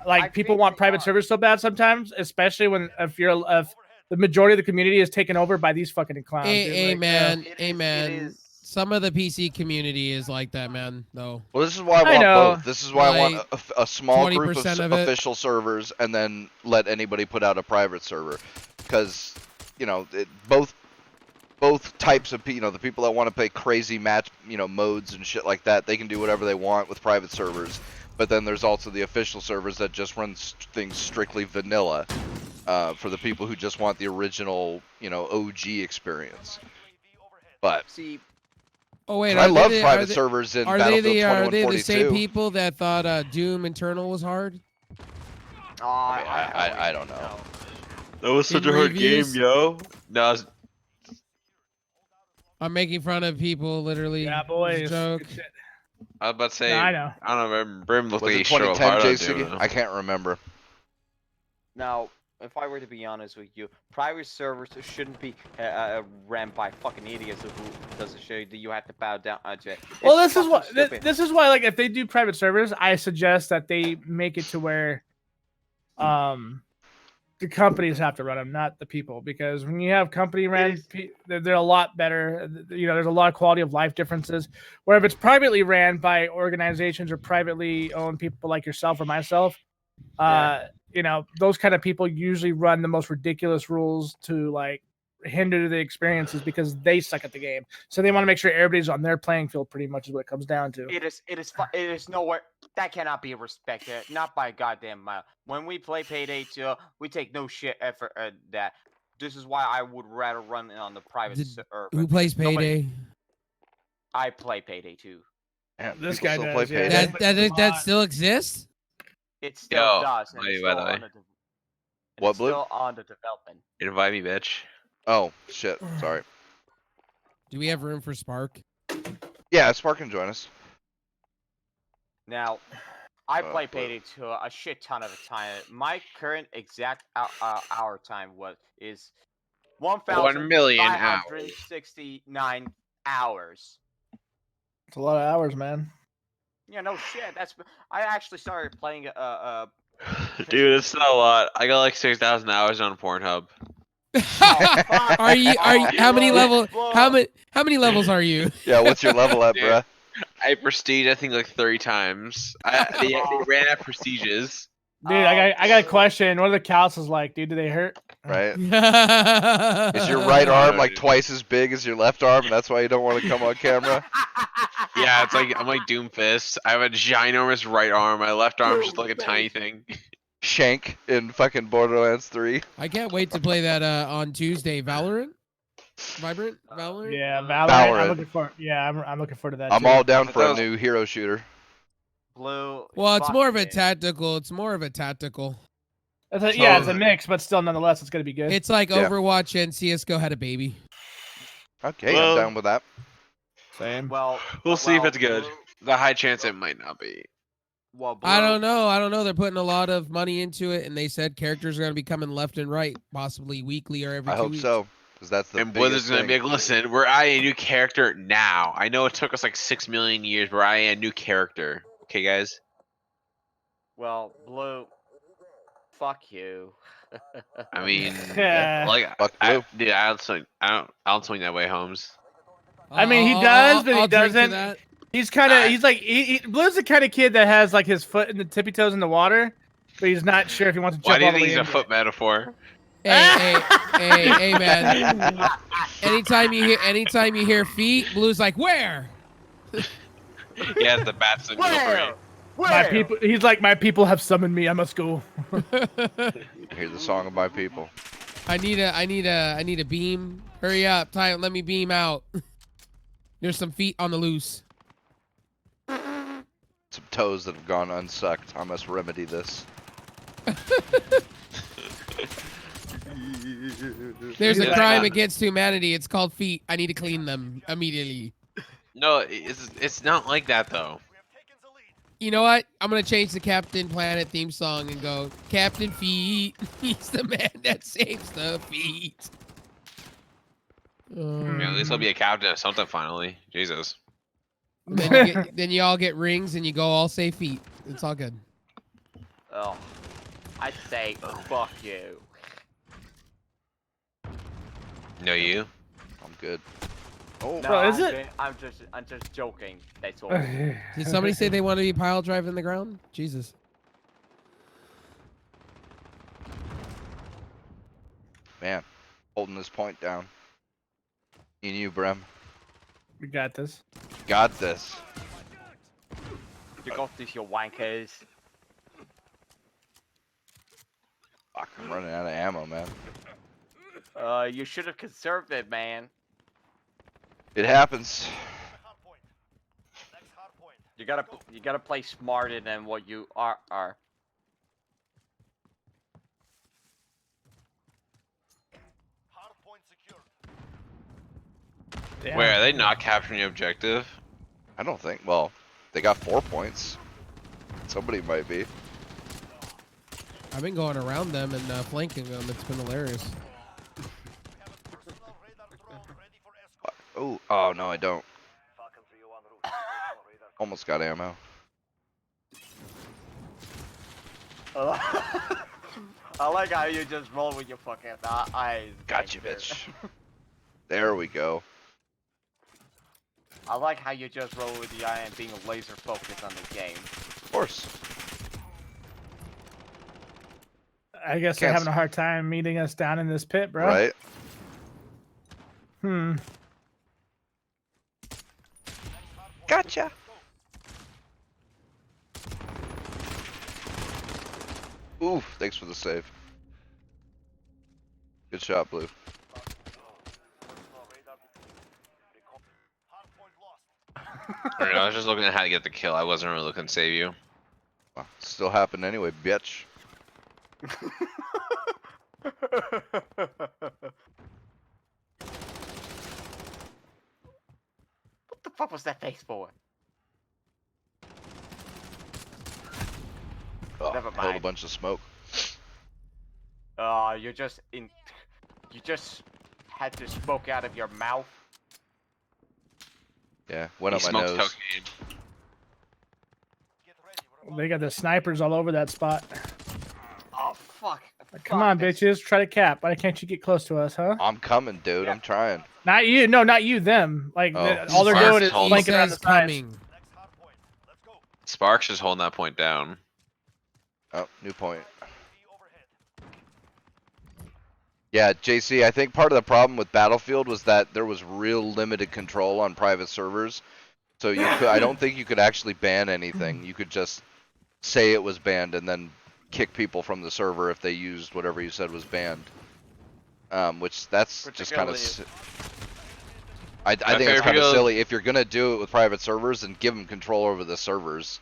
Like I people think want they private are. servers so bad sometimes, especially if the majority of the community is taken over by these fucking clowns. dude. Like, Amen. It is- Amen. It is. Some of the PC community is like that, man. Though. Well, this is why I I want know. both. This is why I want Like, a small group of 20% of it. official servers, and then let anybody put out a private server, because both types of the people that want to play crazy match modes and shit like that, they can do whatever they want with private servers. But then there's also the official servers that just run things strictly vanilla, for the people who just want the original OG experience. But See, Oh wait, I are they love the- private are they- servers in Are they Battlefield the 2142. same people that thought Doom Eternal was hard? I don't know. That was such a hard game, yo. No, it's- I'm making fun of people, literally. yeah, It's a boys. joke. Good shit. I was about to say. No, I know. I don't know. Brim looked Was like it he struggled 2010, hard on JC? Doom. I can't remember. now, if I were to be honest with you, private servers shouldn't be ran by fucking idiots who doesn't show you that you have to bow down to it. Well, It's this is fucking what stupid. this is why, like, if they do private servers, I suggest that they make it to where, the companies have to run them, not the people, because when you have company ran, is- they're a lot better. There's a lot of quality of life differences. Where if it's privately ran by organizations or privately owned people like yourself or myself, those kind of people usually run the most ridiculous rules to like hinder the experiences because they suck at the game. So they want to make sure everybody's on their playing field. Pretty much is what it comes down to. It is nowhere that cannot be respected, not by a goddamn mile. When we play Payday 2, we take no shit effort at that. This is why I would rather run it on the private Did- server. Who plays Nobody- Payday? I play Payday 2. Man, This people guy still does, play yeah. Payday? That still exists? It still Yo, does. And by it's the still way. on the What, it's Blue? still on the development. Invite me, bitch. Oh shit! Sorry. Do we have room for Spark? Yeah, Spark can join us. Now, I Oh, play Blue. Payday 2 a shit ton of the time. My current exact hour time is 1,000,000 1,569 hours. It's a lot of hours, man. Yeah, no shit. I actually started playing Dude, it's not a lot. I got like 6,000 hours on Pornhub. fuck. Are you? How many Whoa, level? whoa. How many levels are you? Yeah, what's your level at, Dude. bruh? I prestige, I think, like 30 times. They ran out prestiges. Dude, I got a question. What are the calluses like, dude? Do they hurt? Right? Is Is your right arm like Dude. twice as big as your left arm, and that's why you don't want to come on camera? Yeah, it's like I'm like Doomfist. I have a ginormous right arm. My left arm's just like a tiny thing. Shank in fucking Borderlands 3. I can't wait to play that on Tuesday. Valorant. Vibrant. Valorant. Yeah, Valorant. Valorant. I'm looking for. Yeah, I'm looking forward to that. I'm too. all down for a Those- new hero shooter. Blue. Well, it's fuck more of a it. tactical. It's more of a tactical. Yeah, it's a mix, but still, nonetheless, it's gonna be good. It's like Yeah. Overwatch and CS:GO had a baby. Okay, Well- I'm down with that. Same. Well, We'll see if well, it's good. Blue- The high chance it might not be. Well, I Blue- don't know. I don't know. They're putting a lot of money into it, and they said characters are going to be coming left and right, possibly weekly or every I 2 hope weeks. so, because that's the And Blizzard's biggest gonna thing. be like, listen, we're adding a new character now. I know it took us like 6 million years, but we're adding a new character. Okay, guys? Well, Blue. Fuck you. I mean, Yeah. like, Fuck I, Blue. dude, I don't swing that way, Holmes. I mean, he I'll- does, but he I'll drink to doesn't. that. He's kind of. I- He's like. Blue's the kind of kid that has like his foot in the tippy toes in the water, but he's not sure if he wants to Why jump do you all the think way he's a into foot it. metaphor? Hey, man. Anytime you hear feet, Blue's like, where? Yeah, the bats and Gilbert. My people. He's like, my people have summoned me. I must go. Hear the song of my people. I need a beam. Hurry up, Ty. Let me beam out. There's some feet on the loose. Some toes that have gone unsucked. I must remedy this. There's a Yeah. crime against humanity. It's called feet. I need to clean them immediately. No, it's not like that though. You know what? I'm gonna change the Captain Planet theme song and go, Captain Feet. He's the man that saves the feet. I mean, at least he'll be a captain of something finally. Jesus. Then you all get rings and you go all say feet. It's all good. Oh, I'd say fuck you. No, you. I'm good. Oh, No, Bro, is I'm it? ju- I'm just joking. That's all. Did somebody say they want to be pile driving the ground? Jesus. man. Holding this point down. Me and you, Brem. We got this. Got this. You got this, you wankers. Fuck, I'm running out of ammo, man. You should have conserved it, man. It happens. You gotta play smarter than what you are. Damn. Wait, are they not capturing the objective? I don't think. Well, they got 4 points. Somebody might be. I've been going around them and flanking them. It's been hilarious. Oh no, I don't. Almost got ammo. I like how you just roll with your fucking eyes. Got you, gangster. bitch. There we go. I like how you just roll with the eye and being laser focused on the game. Of course. I guess they're Can't having a hard time meeting us down in this pit, bro. Right? Gotcha. Oof, thanks for the save. Good shot, Blue. I was just looking at how to get the kill. I wasn't really looking to save you. Well, still happened anyway, bitch. What the fuck was that face for? Oh, Never held a mind. bunch of smoke. You just had to smoke out of your mouth. Yeah, went He up my smokes nose. cocaine. They got the snipers all over that spot. Oh fuck! Come Fuck, on, that's- bitches. Try to cap. Why can't you get close to us, huh? I'm coming, dude. Yeah. I'm trying. Not you. No, not you. Them. Like, Oh. all they're Sparks doing is told flanking He around the says sides. coming. Sparks is holding that point down. Oh, new point. Yeah, JC, I think part of the problem with Battlefield was that there was real limited control on private servers. So you could, I don't think you could actually ban anything. You could just say it was banned and then kick people from the server if they used whatever you said was banned. Which that's just kind of. I think it's kind of Fairfield- silly if you're gonna do it with private servers and give them control over the servers.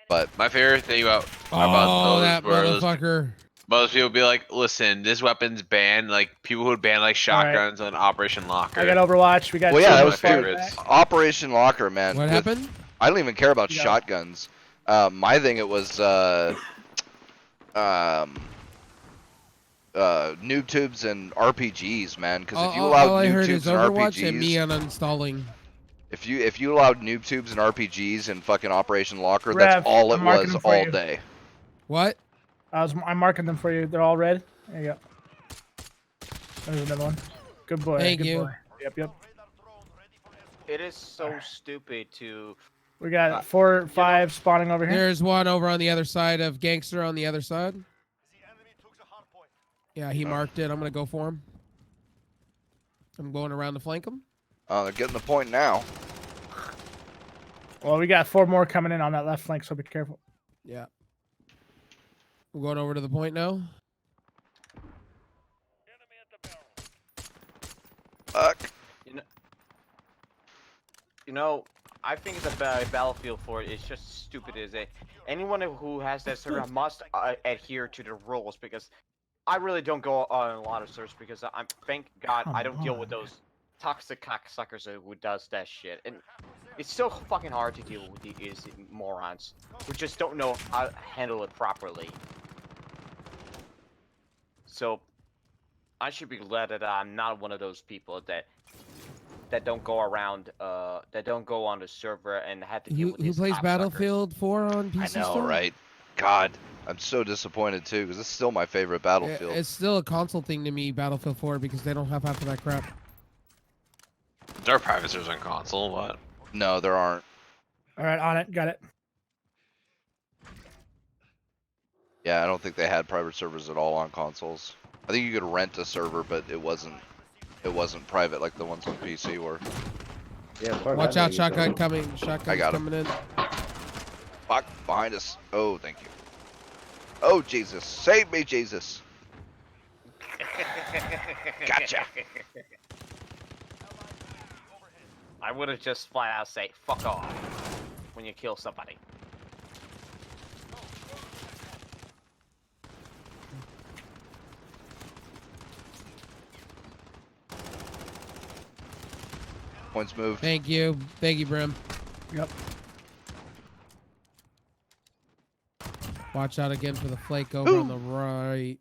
But My favorite thing about Oh, those that were those- motherfucker. most people be like, listen, this weapon's banned. Like people who would ban like shotguns on Operation Locker. I got Overwatch. We got. well, yeah, two that of was my dude, favorites. Operation Locker, man. What with- happened? I don't even care about Yeah. shotguns. My thing, it was noob tubes and RPGs, man. Because if you allowed all I noob heard tubes is and Overwatch and me RPGs, uninstalling. if you allowed noob tubes and RPGs in fucking Operation Locker, Rev, that's all it I'm marking was them for all you. day. What? I'm marking them for you. They're all red. There you go. There's another one. Good boy. Thank good you. Boy. Yep. It is so stupid to. We got 4 or 5 spawning over here. There's one over on the other side of Gangster on the other side. Yeah, he marked it. I'm gonna go for him. I'm going around to flank him. They're getting the point now. Well, we got 4 more coming in on that left flank, so be careful. Yeah. We're going over to the point now. Fuck. You know, I think the battlefield for it is just stupid. Is it? Anyone who has that server must adhere to the rules, because I really don't go on a lot of servers because thank God I don't deal with those toxic cocksuckers who does that shit. And it's so fucking hard to deal with these morons who just don't know how to handle it properly. So I should be glad that I'm not one of those people that don't go around, that don't go on the server and have to deal with Who these plays cocksuckers. Battlefield 4 on PC I know, still? right? God, I'm so disappointed too because it's still my favorite Battlefield. It's still a console thing to me, Battlefield 4, because they don't have half of that crap. There are private servers on console. What? No, there aren't. All right, on it. Got it. Yeah, I don't think they had private servers at all on consoles. I think you could rent a server, but it wasn't private like the ones on PC were. Yeah, as far as Watch I know, out, you shotgun don't. coming. Shotgun's got him. coming in. Fuck, behind us. Oh, thank you. Oh, Jesus. Save me, Jesus. Gotcha. I would have just flat out say "fuck off" when you kill somebody. Points moved. Thank you. Thank you, Brim. Yep. Watch out again for the flake over on the right.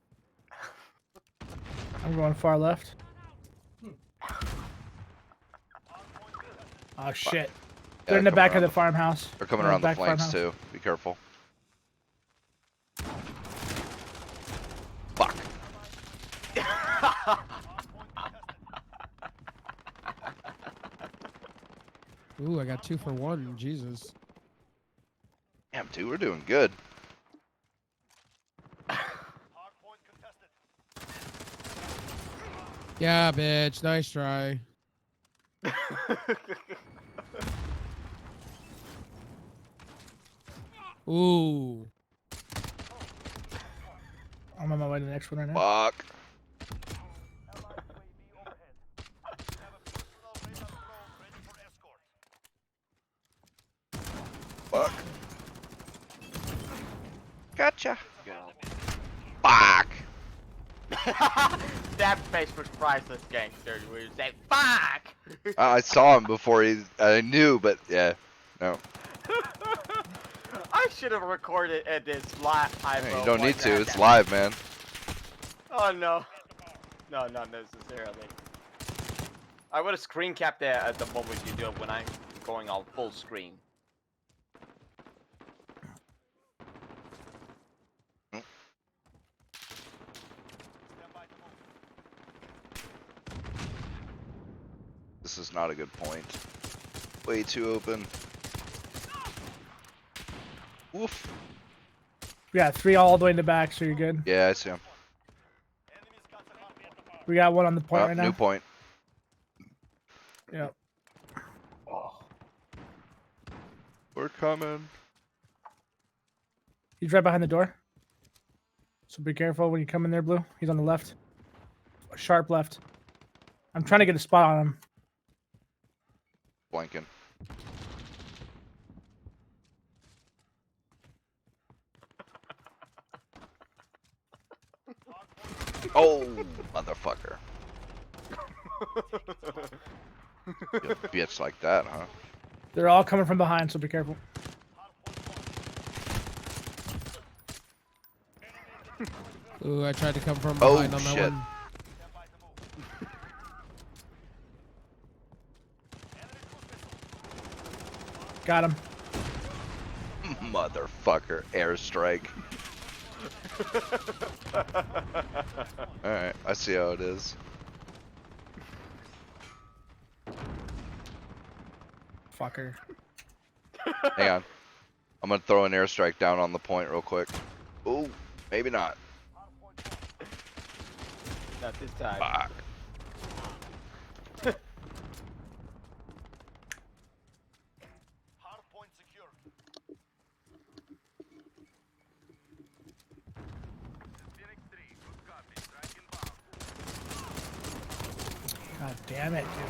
I'm going far left. Oh shit! They're in the back of the farmhouse. They're coming They're around the back flanks farmhouse. too. Be careful. Fuck. Ooh, I got 2 for 1. Jesus. Damn, dude, we're doing good. Yeah, bitch. Nice try. Ooh. I'm on my way to the next one right now. Fuck. Fuck. Gotcha. Fuck. That face was priceless, gangster. Where you say "fuck." I saw him before I knew, but yeah. No. I should have recorded at this live. Hey, you don't need to. It's live, man. Oh no. No, not necessarily. I would have screen capped it at the moment you do it when I'm going all full screen. This is not a good point. Way too open. Oof. We got 3 all the way in the back, so you're good. Yeah, I see him. We got 1 on the point right New now. point. Yep. We're coming. He's right behind the door. So be careful when you come in there, Blue. He's on the left. Sharp left. I'm trying to get a spot on him. Blanking. Oh, motherfucker. You bitch like that, huh? They're all coming from behind, so be careful. Ooh, I tried to come from Oh, behind on that shit. one. Got him. Motherfucker. Airstrike. Alright, I see how it is. Fucker. Hang on. I'm gonna throw an airstrike down on the point real quick. Ooh, maybe not. Not this time. Fuck. God damn it, dude.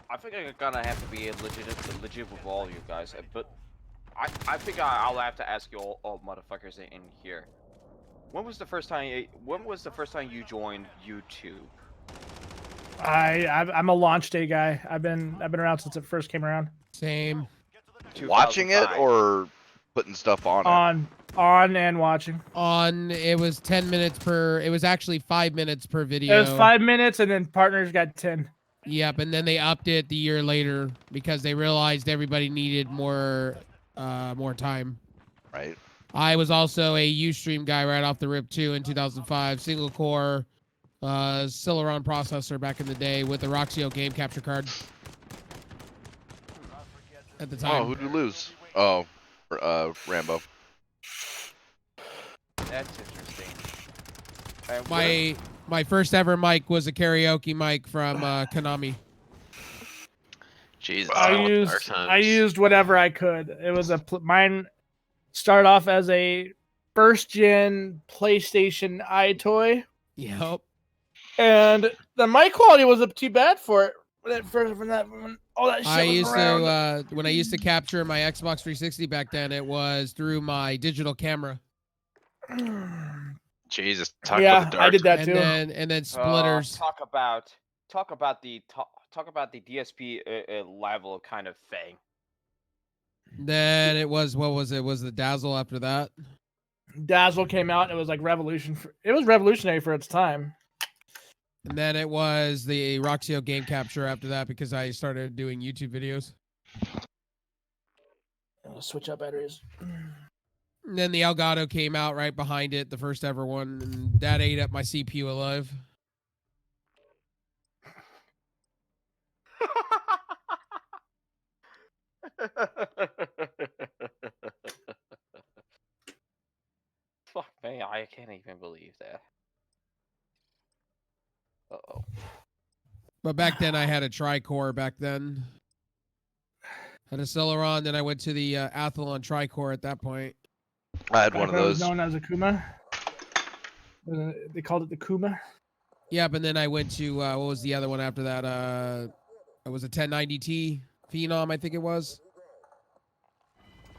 I think I'm gonna have to be legit with all of you guys, but I think I'll have to ask you all motherfuckers in here. When was the first time you joined YouTube? I'm a launch day guy. I've been around since it first came around. Same. Watching it 2005. or putting stuff on it? On and watching. On it was 10 minutes per. It was actually 5 minutes per video. It was 5 minutes, and then partners got 10. Yep, and then they upped it the year later because they realized everybody needed more time. Right. I was also a Ustream guy right off the rip too in 2005. Single core, Celeron processor back in the day with the Roxio game capture card. At the Oh, time. who'd you lose? Oh, Rambo. That's interesting. And My first ever mic was a karaoke mic from Konami. Jesus. I used whatever I could. It was mine started off as a first gen PlayStation iToy, Yep. and the mic quality wasn't too bad for it. When all that shit I was used around. to when I used to capture my Xbox 360 back then, it was through my digital camera. Jesus. Talk Yeah, about the dark. I did that and too. then splitters. talk about the DSP level kind of thing. Then it was what was it? Was the Dazzle after that? Dazzle came out, and it was like it was revolutionary for its time. And then it was the Roxio game capture after that because I started doing YouTube videos. I'll switch out batteries. And then the Elgato came out right behind it, the first ever one, and that ate up my CPU alive. Fuck me, I can't even believe that. Uh-oh. But back then I had a Tricore back then. Had a Celeron, then I went to the Athlon Tricore at that point. I had one of Back when it was those. known as a Kuma. They called it the Kuma. Yep, and then I went to, what was the other one after that? It was a 1090T Phenom, I think it was.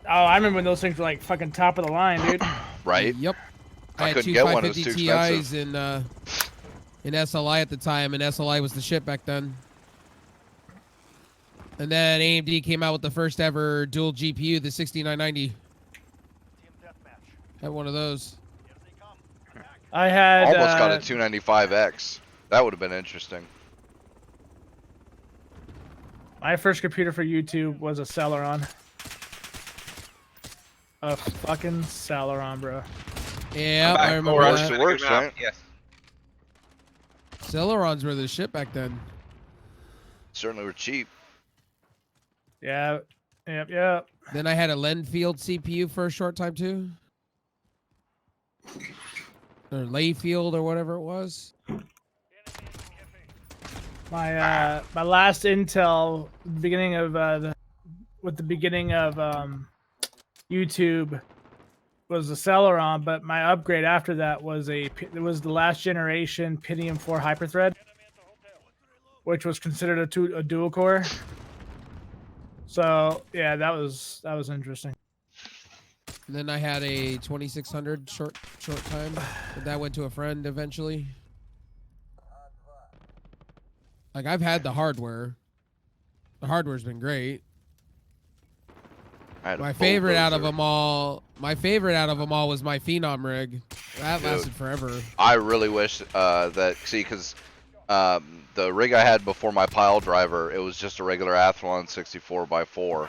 Oh, I remember when those things were like fucking top of the line, dude. Right? Yep. I had couldn't two get one, it was 550 too expensive. Ti's in SLI at the time, and SLI was the shit back then. And then AMD came out with the first ever dual GPU, the 6990. Had one of those. I had Almost got a 295X. That would have been interesting. my first computer for YouTube was a Celeron. A fucking Celeron, bro. Yeah, Back I remember forward. Works that. to works, right? Yes. Celerons were the shit back then. Certainly were cheap. Yeah. Yep. Then I had a Lenfield CPU for a short time too. Or Layfield or whatever it was. My my last Intel, beginning of YouTube, was a Celeron, but my upgrade after that was the last generation Pentium 4 Hyperthread, which was considered a dual core. So yeah, that was interesting. And then I had a 2600 short time. But that went to a friend eventually. Like I've had the hardware. The hardware's been great. I had a My favorite out of bulldozer. them all. My favorite out of them all was my Phenom rig. That Dude. lasted forever. I really wish because the rig I had before my pile driver, it was just a regular Athlon 64x4.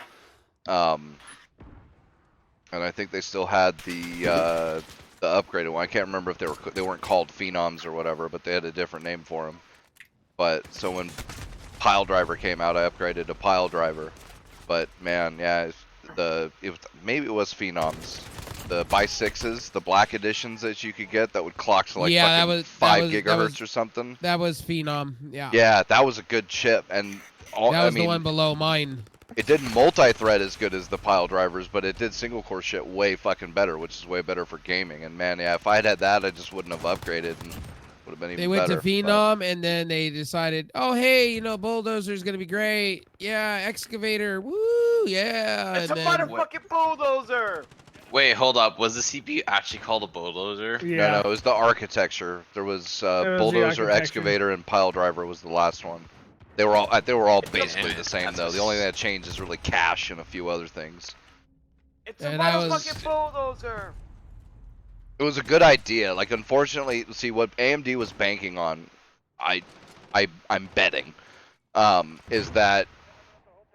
And I think they still had the upgraded one. I can't remember if they weren't called Phenoms or whatever, but they had a different name for them. But so when Pile Driver came out, I upgraded to Pile Driver. But man, yeah, maybe it was Phenoms. The by sixes, the black editions that you could get that would clock to like Yeah, fucking 5 gigahertz or something. That was Phenom. Yeah. Yeah, that was a good chip, and all, That was I mean, the one below mine. it didn't multi-thread as good as the Pile Drivers, but it did single core shit way fucking better, which is way better for gaming. And man, yeah, if I had that, I just wouldn't have upgraded and would have been even They went better. to Phenom, and then they decided, oh hey, you know, Bulldozer's gonna be great. Yeah, Excavator. Woo, yeah. It's a and then, motherfucking bulldozer. Wait, hold up. Was the CPU actually called a bulldozer? Yeah. No, it was the architecture. There was the Bulldozer, architecture. Excavator, and Pile Driver was the last one. They were all basically Damn, the same that's though. The only thing that changed is really cache and a few other things. It's a And I was- motherfucking bulldozer. It was a good idea. Like, unfortunately, see what AMD was banking on, I'm betting, is that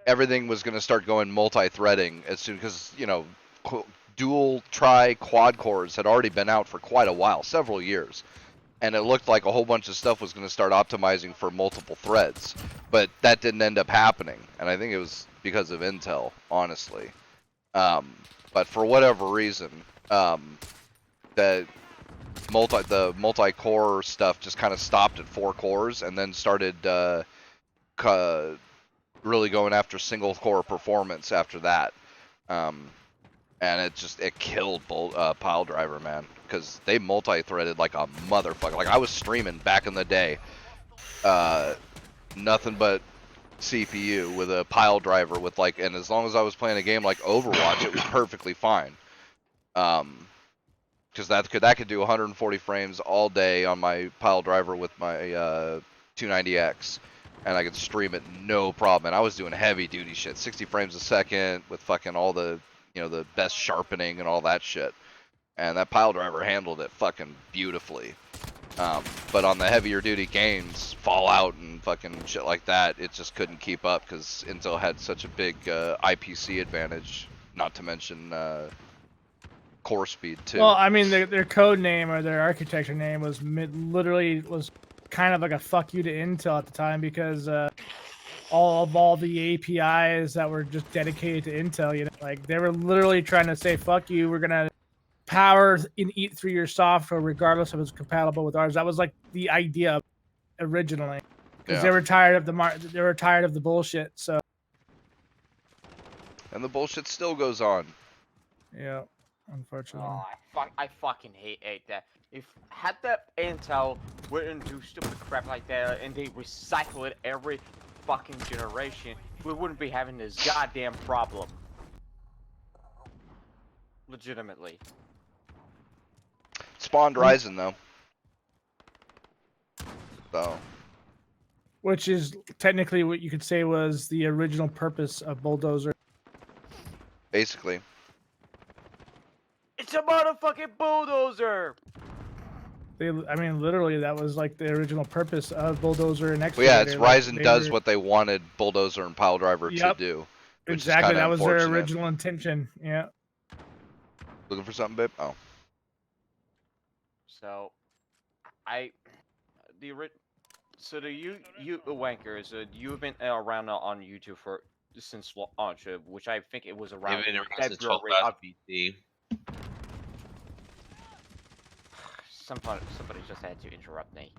everything was going to start going multi-threading as soon, because you know, dual, tri, quad cores had already been out for quite a while, several years, and it looked like a whole bunch of stuff was going to start optimizing for multiple threads, but that didn't end up happening, and I think it was because of Intel, honestly. But for whatever reason, the multi-core stuff just kind of stopped at 4 cores and then started really going after single core performance after that. And it killed Pile Driver, man, because they multi-threaded like a motherfucker. Like, I was streaming back in the day, nothing but CPU with a Pile Driver with like, and as long as I was playing a game like Overwatch, it was perfectly fine. Because that could do 140 frames all day on my Pile Driver with my 290X, and I could stream it no problem. And I was doing heavy duty shit, 60 frames a second with fucking all the, you know, the best sharpening and all that shit. And that Pile Driver handled it fucking beautifully. But on the heavier duty games, Fallout and fucking shit like that, it just couldn't keep up because Intel had such a big IPC advantage, not to mention core speed too. Well, I mean, their code name or their architecture name was literally was kind of like a fuck you to Intel at the time, because all the APIs that were just dedicated to Intel, you know, like they were literally trying to say, fuck you, we're gonna power and eat through your software regardless if it's compatible with ours. That was like the idea originally, because they were tired of they were tired of the bullshit. So, and the bullshit still goes on. yeah, unfortunately. Oh, I fucking hate that. If had that Intel wouldn't do stupid crap like that and they recycle it every fucking generation, we wouldn't be having this goddamn problem. Legitimately. Spawned Ryzen though. So. Which is technically what you could say was the original purpose of Bulldozer. Basically. It's a motherfucking bulldozer! I mean, literally, that was like the original purpose of Bulldozer and Well, Excavator. yeah, it's like, Ryzen they does were- what they wanted Bulldozer and Pile Driver to Yep. do. Which is Exactly, kinda that was their unfortunate. original intention. Yeah. Looking for something, babe? Oh. So, so the you wankers, you've been around on YouTube since launch, which I think it was around They've been around since February 12,000 BC. Somebody just had to interrupt me.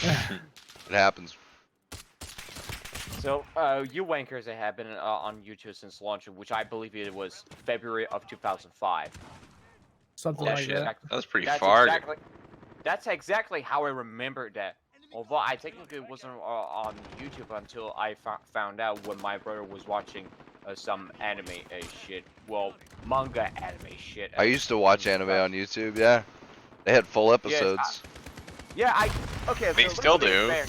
It happens. So, you wankers have been on YouTube since launch, which I believe it was February of 2005. Something Oh, like shit. that. That's pretty far. That's exactly how I remembered that. Although I technically wasn't on YouTube until I found out when my brother was watching some anime shit. Well, manga anime shit. I used to watch anime on YouTube, yeah. They had full episodes. Okay. They so still let's be do. fair.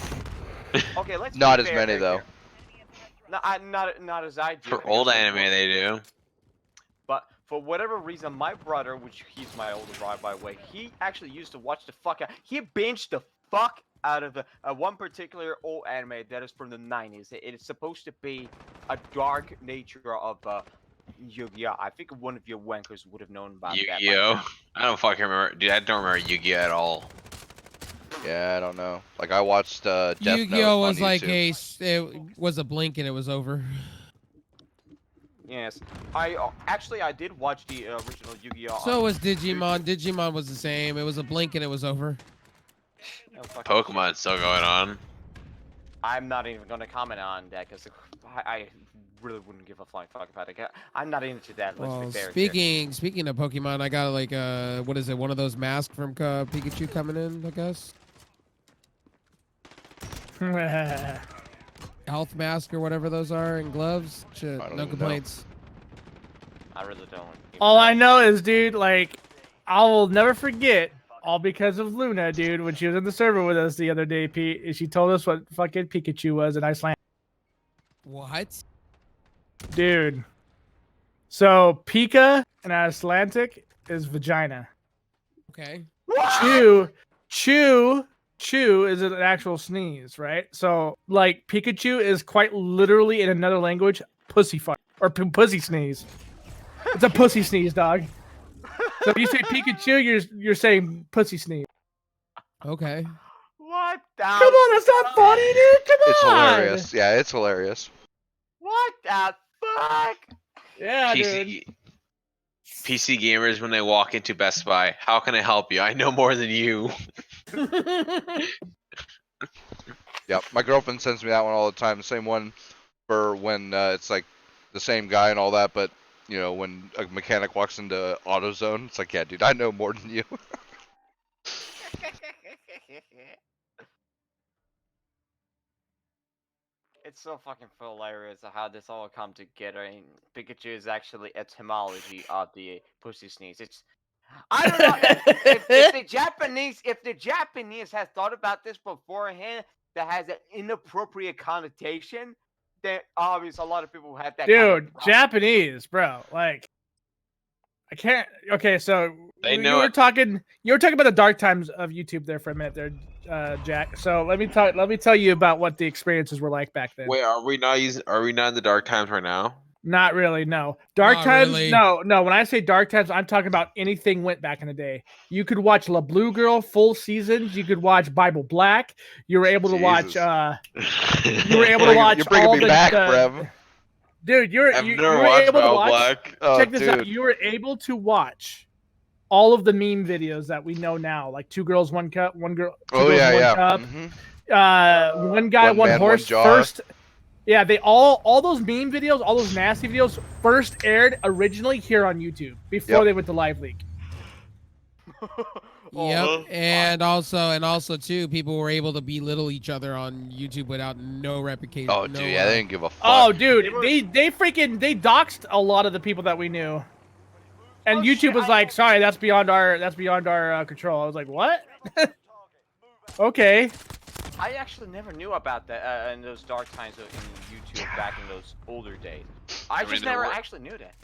Okay, let's Not be as fair many, here. though. Not as I do. For because old of anime, course- they do. But for whatever reason, my brother, which he's my older brother by the way, he actually used to watch the fuck out. He binged the fuck out of one particular old anime that is from the 90s. It is supposed to be a dark nature of Yu-Gi-Oh! I think one of your wankers would have known about that. Yu-Gi-Oh! I don't fucking remember. Dude, I don't remember Yu-Gi-Oh! at all. Yeah, I don't know. Like I watched Death Note Yu-Gi-Oh on was like YouTube. it was a blink and it was over. Yes, actually I did watch the original Yu-Gi-Oh. So on was Digimon. YouTube. Digimon was the same. It was a blink and it was over. Oh, fucking shit. Pokemon's still going on. I'm not even gonna comment on that because I really wouldn't give a flying fuck about it. I'm not into that. Let's Well, be fair. here. speaking of Pokemon, I got like what is it? One of those masks from Pikachu coming in, I guess. Health mask or whatever those are, and gloves. Shit, I don't no even know. complaints. I really don't. even All know. I know is, dude, like, I will never forget, all because of Luna, dude, when she was in the server with us the other day, Pete, she told us what fucking Pikachu was in Iceland. What? Dude. So, Pika in Icelandic is vagina. Okay. Chew is an actual sneeze, right? So, like, Pikachu is quite literally in another language, pussy fuck, or pussy sneeze. It's a pussy sneeze, dog. So if you say Pikachu, you're saying pussy sneeze. Okay. What the? Come on, that's not funny, dude. Come It's on. hilarious. Yeah, it's hilarious. What the fuck? Yeah, dude. PC gamers when they walk into Best Buy. How can I help you? I know more than you. Yep, my girlfriend sends me that one all the time. The same one for when it's like the same guy and all that, but you know when a mechanic walks into AutoZone, it's like, yeah, dude, I know more than you. It's so fucking hilarious how this all come together. And Pikachu is actually etymology of the pussy sneeze. It's I don't know if the Japanese has thought about this beforehand that has an inappropriate connotation, then obviously a lot of people have that. Dude, Japanese, bro. Like, I can't. Okay, so They you know were it. talking. You were talking about the dark times of YouTube there for a minute, there, Jack. So let me tell you about what the experiences were like back then. Wait, are we not in the dark times right now? Not really, no. Dark Not times, really. no. When I say dark times, I'm talking about anything went back in the day. You could watch La Blue Girl full seasons. You could watch Bible Black. You were able to watch. Jesus. You were able to watch You're bringing all me the. back, Brev. Dude, you I've were never watched able to Bible watch. Black. Oh, Check this out. dude. You were able to watch all of the meme videos that we know now, like Two Girls, One Cup, One Girl. Two Oh girls, yeah, one yeah. Cup. Mhm. One guy, One one man, horse. one jar. First, yeah, they all those meme videos, all those nasty videos, first aired originally here on YouTube before Yep. they went to Live Leak. Yep. And also too, people were able to belittle each other on YouTube without no reputation. Oh, no, dude, yeah, they didn't give a fuck. Oh, dude, they doxed a lot of the people that we knew, and Oh, YouTube shit, was I like, know. "Sorry, that's beyond our control." I was like, "What?" Okay. I actually never knew about that in those dark times in YouTube back in those older days. I mean, just there never were- actually knew that.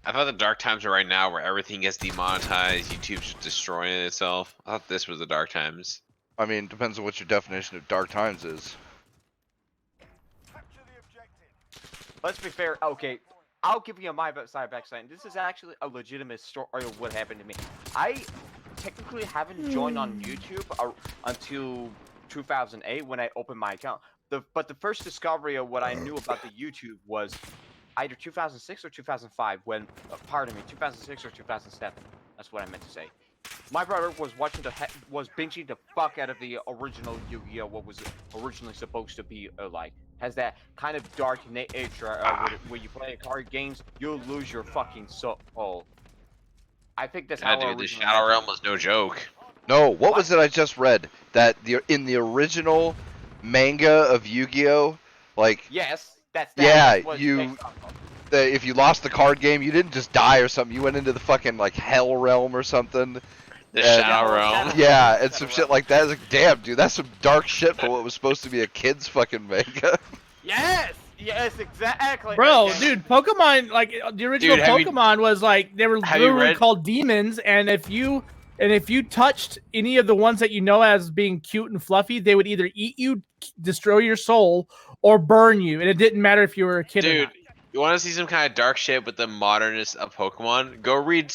I thought the dark times are right now where everything gets demonetized, YouTube's just destroying itself. I thought this was the dark times. I mean, depends on what your definition of dark times is. Let's be fair. Okay, I'll give you my side backstory. This is actually a legitimate story of what happened to me. I technically haven't joined on YouTube until 2008 when I opened my account. But the first discovery of what I knew about the YouTube was either 2006 or 2005 when, pardon me, 2006 or 2007. That's what I meant to say. My brother was was binging the fuck out of the original Yu-Gi-Oh! What was originally supposed to be like. Has that kind of dark nature where you play card games, you'll lose your fucking soul. I think that's Yeah, how dude, the originally Shadow Realm was no joke. No, what was it I just read? That in the original manga of Yu-Gi-Oh, like Yes, that's Yeah, what it's you- based off of. if you lost the card game, you didn't just die or something. You went into the fucking like hell realm or something. The And- Shadow Realm. Yeah, and some shit like that. It's like, damn, dude, that's some dark shit for what was supposed to be a kid's fucking manga. Yes, exactly. Bro, Okay. dude, Pokemon, like the original Dude, have you- Pokemon was like they were have you literally read- called demons, and if you touched any of the ones that you know as being cute and fluffy, they would either eat you, destroy your soul, or burn you, and it didn't matter if you were a kid or Dude, not. You want to see some kind of dark shit with the modernist of Pokemon? Go read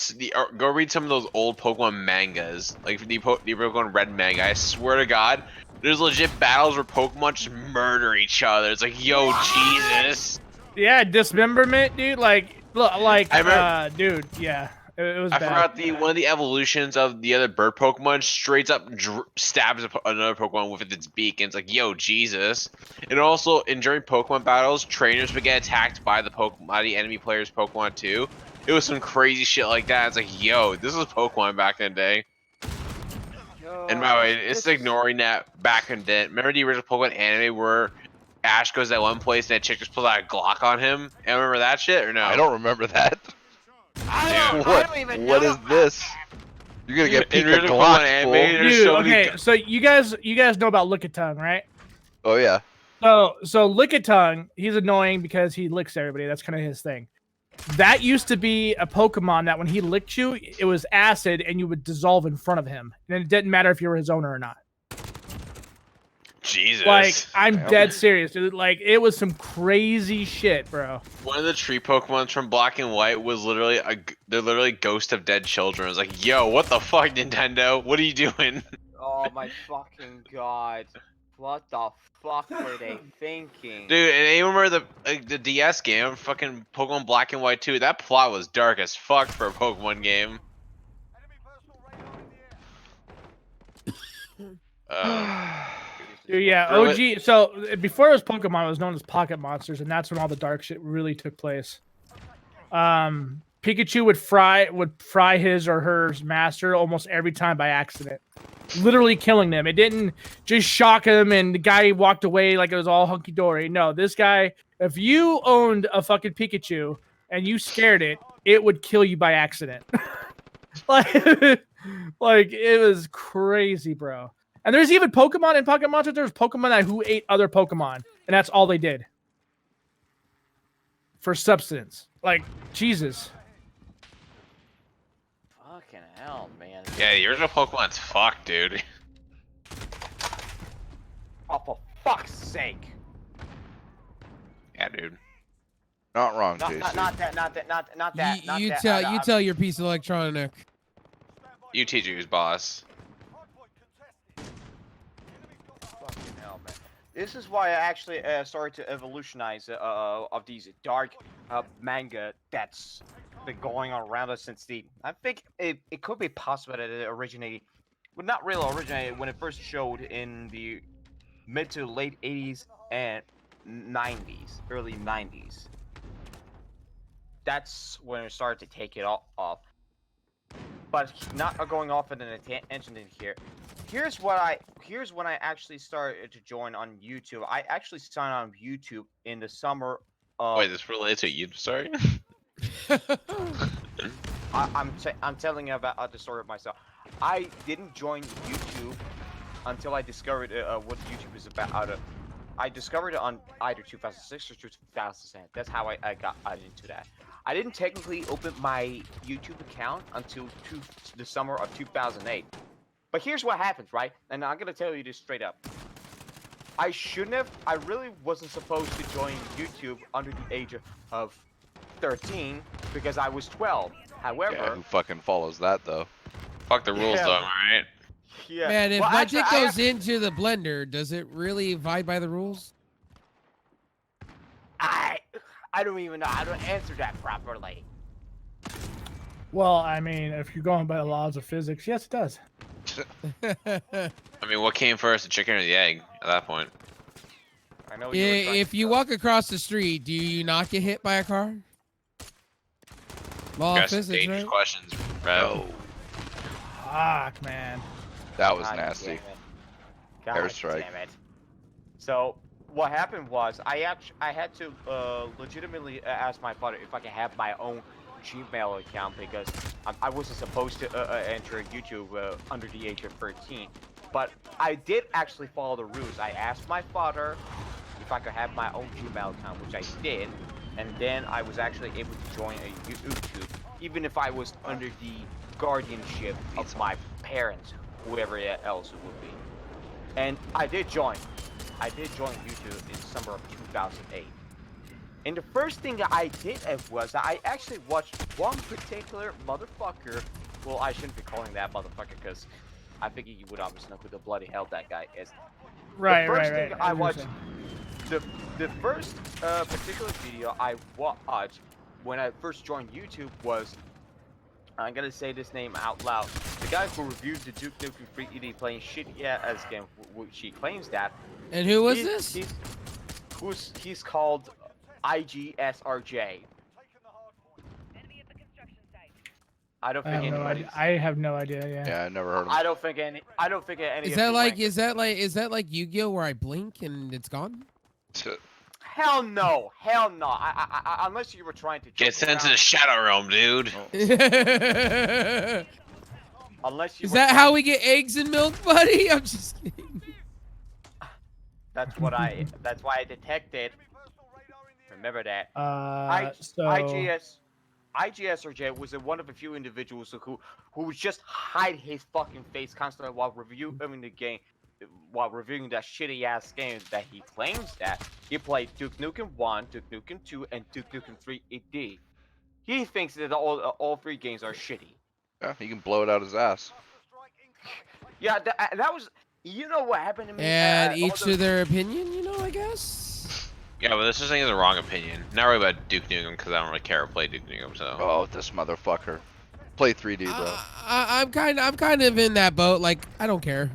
go read some of those old Pokemon mangas, like the Pokemon Red manga. I swear to God, there's legit battles where Pokemon just murder each other. It's like, yo, Jesus. Yeah, dismemberment, dude. Like, look, like, I remember- dude, yeah, it was I bad. forgot one of the evolutions of the other bird Pokemon straight up stabs another Pokemon with its beak, and it's like, yo, Jesus. And also, during Pokemon battles, trainers would get attacked by the enemy player's Pokemon too. It was some crazy shit like that. It's like, yo, this was Pokemon back in the day. And by the way, it's ignoring that back in the day. Remember the original Pokemon anime where Ash goes that one place and that chick just pulls out a Glock on him? And remember that shit or no? I don't remember that. I What? don't even What know. is this? You're gonna get In Pika original Glock, Pokemon anime, fool. there's Dude, so many okay, so you guys know about Lickitung, right? Oh yeah. So Lickitung, he's annoying because he licks everybody. That's kind of his thing. That used to be a Pokemon that when he licked you, it was acid and you would dissolve in front of him. And it didn't matter if you were his owner or not. Jesus. Like, I'm Damn. dead serious, dude. Like, it was some crazy shit, bro. One of the tree Pokemons from Black and White was literally they're literally ghost of dead children. I was like, yo, what the fuck, Nintendo? What are you doing? Oh my fucking god. What the fuck were they thinking? Dude, and anyone remember the DS game, fucking Pokemon Black and White 2? That plot was dark as fuck for a Pokemon game. Dude, yeah, Really? OG. So before it was Pokemon, it was known as Pocket Monsters, and that's when all the dark shit really took place. Pikachu would fry his or her master almost every time by accident, literally killing them. It didn't just shock him and the guy walked away like it was all hunky dory. No, this guy, if you owned a fucking Pikachu and you scared it, it would kill you by accident. like it was crazy, bro. And there's even Pokemon in Pocket Monsters. There's Pokemon who ate other Pokemon, and that's all they did for substance. Like, Jesus. Fucking hell, man. Yeah, the original Pokemon's fucked, dude. Oh, for fuck's sake. Yeah, dude. Not wrong, Not JC. that. You tell your piece of electronic. You teach who's boss. Fucking hell, man. This is why I actually started to evolutionize of these dark manga that's been going on around us since I think it could be possible that it originated, well, not really originated when it first showed in the mid to late 80s and 90s, early 90s. That's when it started to take it off. But not going off in an tangent in here. Here's when I actually started to join on YouTube. I actually signed on YouTube in the summer of. Wait, this relates to you? Sorry. I'm telling you about the story of myself. I didn't join YouTube until I discovered what YouTube is about. I discovered it on either 2006 or 2007. That's how I got into that. I didn't technically open my YouTube account until the summer of 2008. But here's what happens, right? And I'm gonna tell you this straight up. I really wasn't supposed to join YouTube under the age of 13 because I was 12. However, Yeah, who fucking follows that though? Fuck the rules, Yeah. though, alright? yeah. Man, if Well, my actually, dick I goes into the blender, does it really abide by the rules? I don't even know how to answer that properly. Well, I mean, if you're going by the laws of physics, yes, it does. I mean, what came first, the chicken or the egg at that point? I know. You were trying If to you tell- walk across the street, do you not get hit by a car? Law of Got some physics, dangerous right? questions, bro. Fuck, man. That was God nasty. damn it. God Airstrike. damn it. So what happened was I had to legitimately ask my father if I could have my own Gmail account because I wasn't supposed to enter YouTube under the age of 13. But I did actually follow the rules. I asked my father if I could have my own Gmail account, which I did, and then I was actually able to join a YouTube, even if I was under the guardianship of my parents, whoever else it would be. And I did join. I did join YouTube in summer of 2008. And the first thing I did was I actually watched one particular motherfucker. Well, I shouldn't be calling that motherfucker because I think you would obviously know who the bloody hell that guy is. Right, the first right, thing right. I was watched, gonna say. the first particular video I watched when I first joined YouTube was, I'm gonna say this name out loud. The guy who reviewed the Duke Nukem 3 ED playing shitty ass game, which he claims that. And who was this? He's called IGSRJ. I don't I think have no anybody. idea. I have no idea. Yeah. Yeah, I never heard of him. I don't think any. I don't think any. Is of that the like ranked- is that like Yu-Gi-Oh where I blink and it's gone? Hell no, hell no. I unless you were trying to. Get joke sent to around. the Shadow Realm, dude. Is Unless you. were that trying- how we get eggs and milk, buddy? I'm just kidding. That's what I. That's why I detected. Remember that. So IGSRJ was one of the few individuals who would just hide his fucking face constantly while reviewing the game, while reviewing that shitty ass game that he claims that he played Duke Nukem 1, Duke Nukem 2, and Duke Nukem 3 ED. He thinks that all three games are shitty. Yeah, he can blow it out his ass. Yeah, that was. You know what happened to me? And all each those- to their opinion, you know, I guess. Yeah, but this is saying is a wrong opinion. Not really about Duke Nukem because I don't really care to play Duke Nukem. So. Oh, this motherfucker. Play 3D, bro. I'm kind of in that boat. Like, I don't care.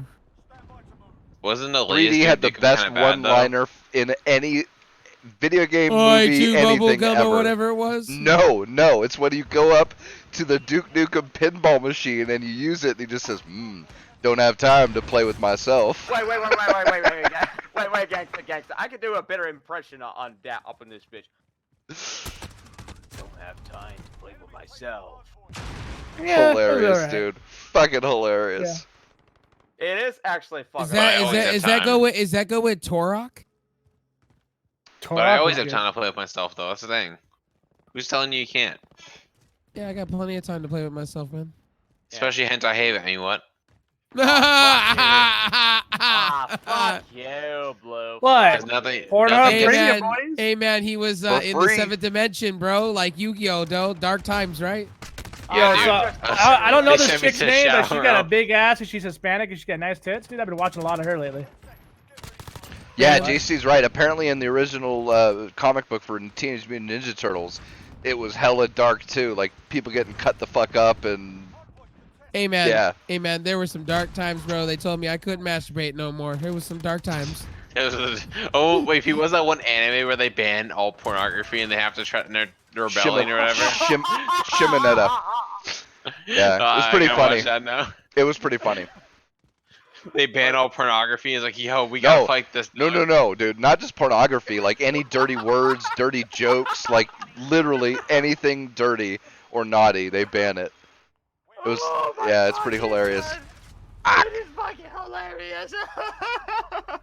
Wasn't the latest 3D Duke had the Nukem best kinda bad, though? one-liner in any video game, Oi, movie, chew anything bubblegum ever. or whatever it was. No, it's when you go up to the Duke Nukem pinball machine and you use it and he just says, don't have time to play with myself. Wait, gangsta. I could do a better impression on that up in this bitch. Don't have time to play with myself. yeah, Hilarious, alright. dude. Fucking hilarious. It is actually fucking. Is that always have is that go time. with Torok? But I always Torok have was time to play with myself, though. That's the thing. Who's telling you you can't? Yeah, I got plenty of time to play with myself, man. Especially Hentai Haven. I mean, what? Ah, fuck you, Blue. What? There's nothing. Pornhub nothing Hey, Premium, man. boys? Hey man, he was For in the free. 7th dimension, bro. Like Yu-Gi-Oh, though. Dark times, right? Yeah, Oh, dude. so, I don't know They this sent me chick's to name, but she shower got a up. big ass and she's Hispanic and she got nice tits. Dude, I've been watching a lot of her lately. Yeah, What? JC's right. Apparently in the original comic book for Teenage Mutant Ninja Turtles, it was hella dark too. Like people getting cut the fuck up and Hey man, Yeah. hey man, there were some dark times, bro. They told me I couldn't masturbate no more. There was some dark times. Oh wait, he was that one anime where they ban all pornography and they have to try they're rebelling or whatever. Shimonetta. Yeah, it was pretty I gotta funny. watch that now. It was pretty funny. They ban all pornography. It's like, yo, we gotta No. fight this. No, dude. Not just pornography. Like any dirty words, dirty jokes, like literally anything dirty or naughty, they ban it. It was, yeah, it's pretty hilarious. It is fucking hilarious.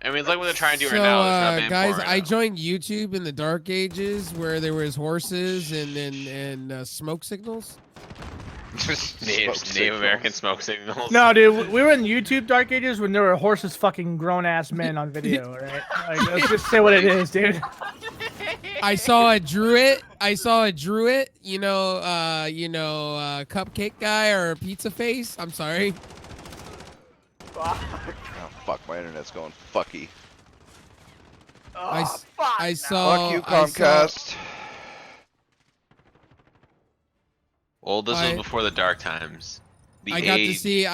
I mean, it's like what they're trying to do So, right now. It's not banned guys, porn right I now. joined YouTube in the dark ages where there was horses and smoke signals. Native American smoke signals. No, dude, we were in YouTube dark ages when there were horses fucking grown ass men on video, right? Like, let's just say what it is, dude. I saw a druid. You know, cupcake guy or pizza face. I'm sorry. Oh fuck, my internet's going fucky. I Oh, fuck I no. saw. Fuck you, I saw- Comcast. Well, this was I- before the dark times. The I got to age- see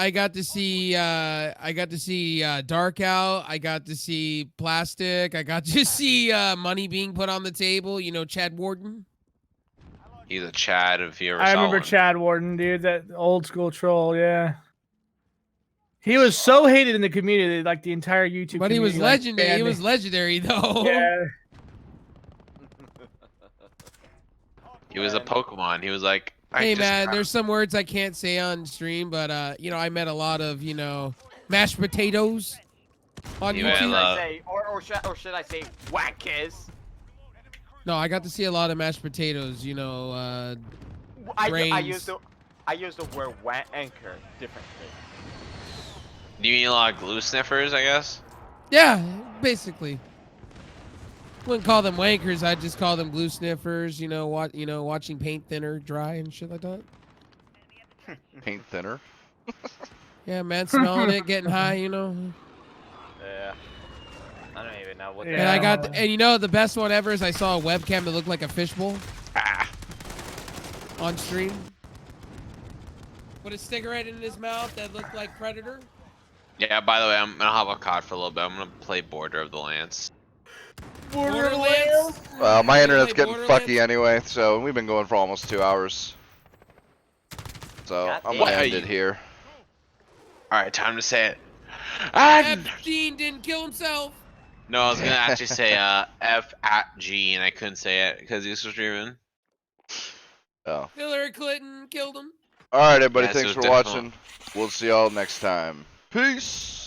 Dark Out. I got to see Plastic. I got to see money being put on the table. You know, Chad Warden. He's a Chad if you ever I saw remember one. Chad Warden, dude, that old school troll, yeah. He was so hated in the community, like the entire YouTube But he was community, like, legendary. banned He him. was legendary though. Yeah. He was a Pokemon. He was like, Hey man, there's some words I can't say on stream, but you know, I met a lot of, you know, mashed potatoes on You Or met should YouTube. a- I say, or should I say, wackers? No, I got to see a lot of mashed potatoes. You know, I Brains. use the word wanker differently. Do you mean a lot of glue sniffers, I guess? yeah, basically. Wouldn't call them wankers. I'd just call them glue sniffers. Watching paint thinner dry and shit like that. Paint thinner. Yeah, man, smelling it, getting high. Yeah. I don't even know what. Yeah. And I got, the best one ever is I saw a webcam that looked like a fishbowl on stream. Put a cigarette in his mouth that looked like Predator. Yeah, by the way, I'm gonna hop on COD for a little bit. I'm gonna play Border of the Lance. Borderlands. Well, my You internet's play getting Borderlands? fucky anyway, so we've been going for almost 2 hours. So God I'm damn. gonna Why end are it you- here. Alright, time to say it. And Epstein didn't kill himself. no, I was gonna actually say F at G, and I couldn't say it because he was streaming. Oh. Hillary Clinton killed him. All right, everybody. Yes, it Thanks was for difficult. watching. We'll see y'all next time. Peace.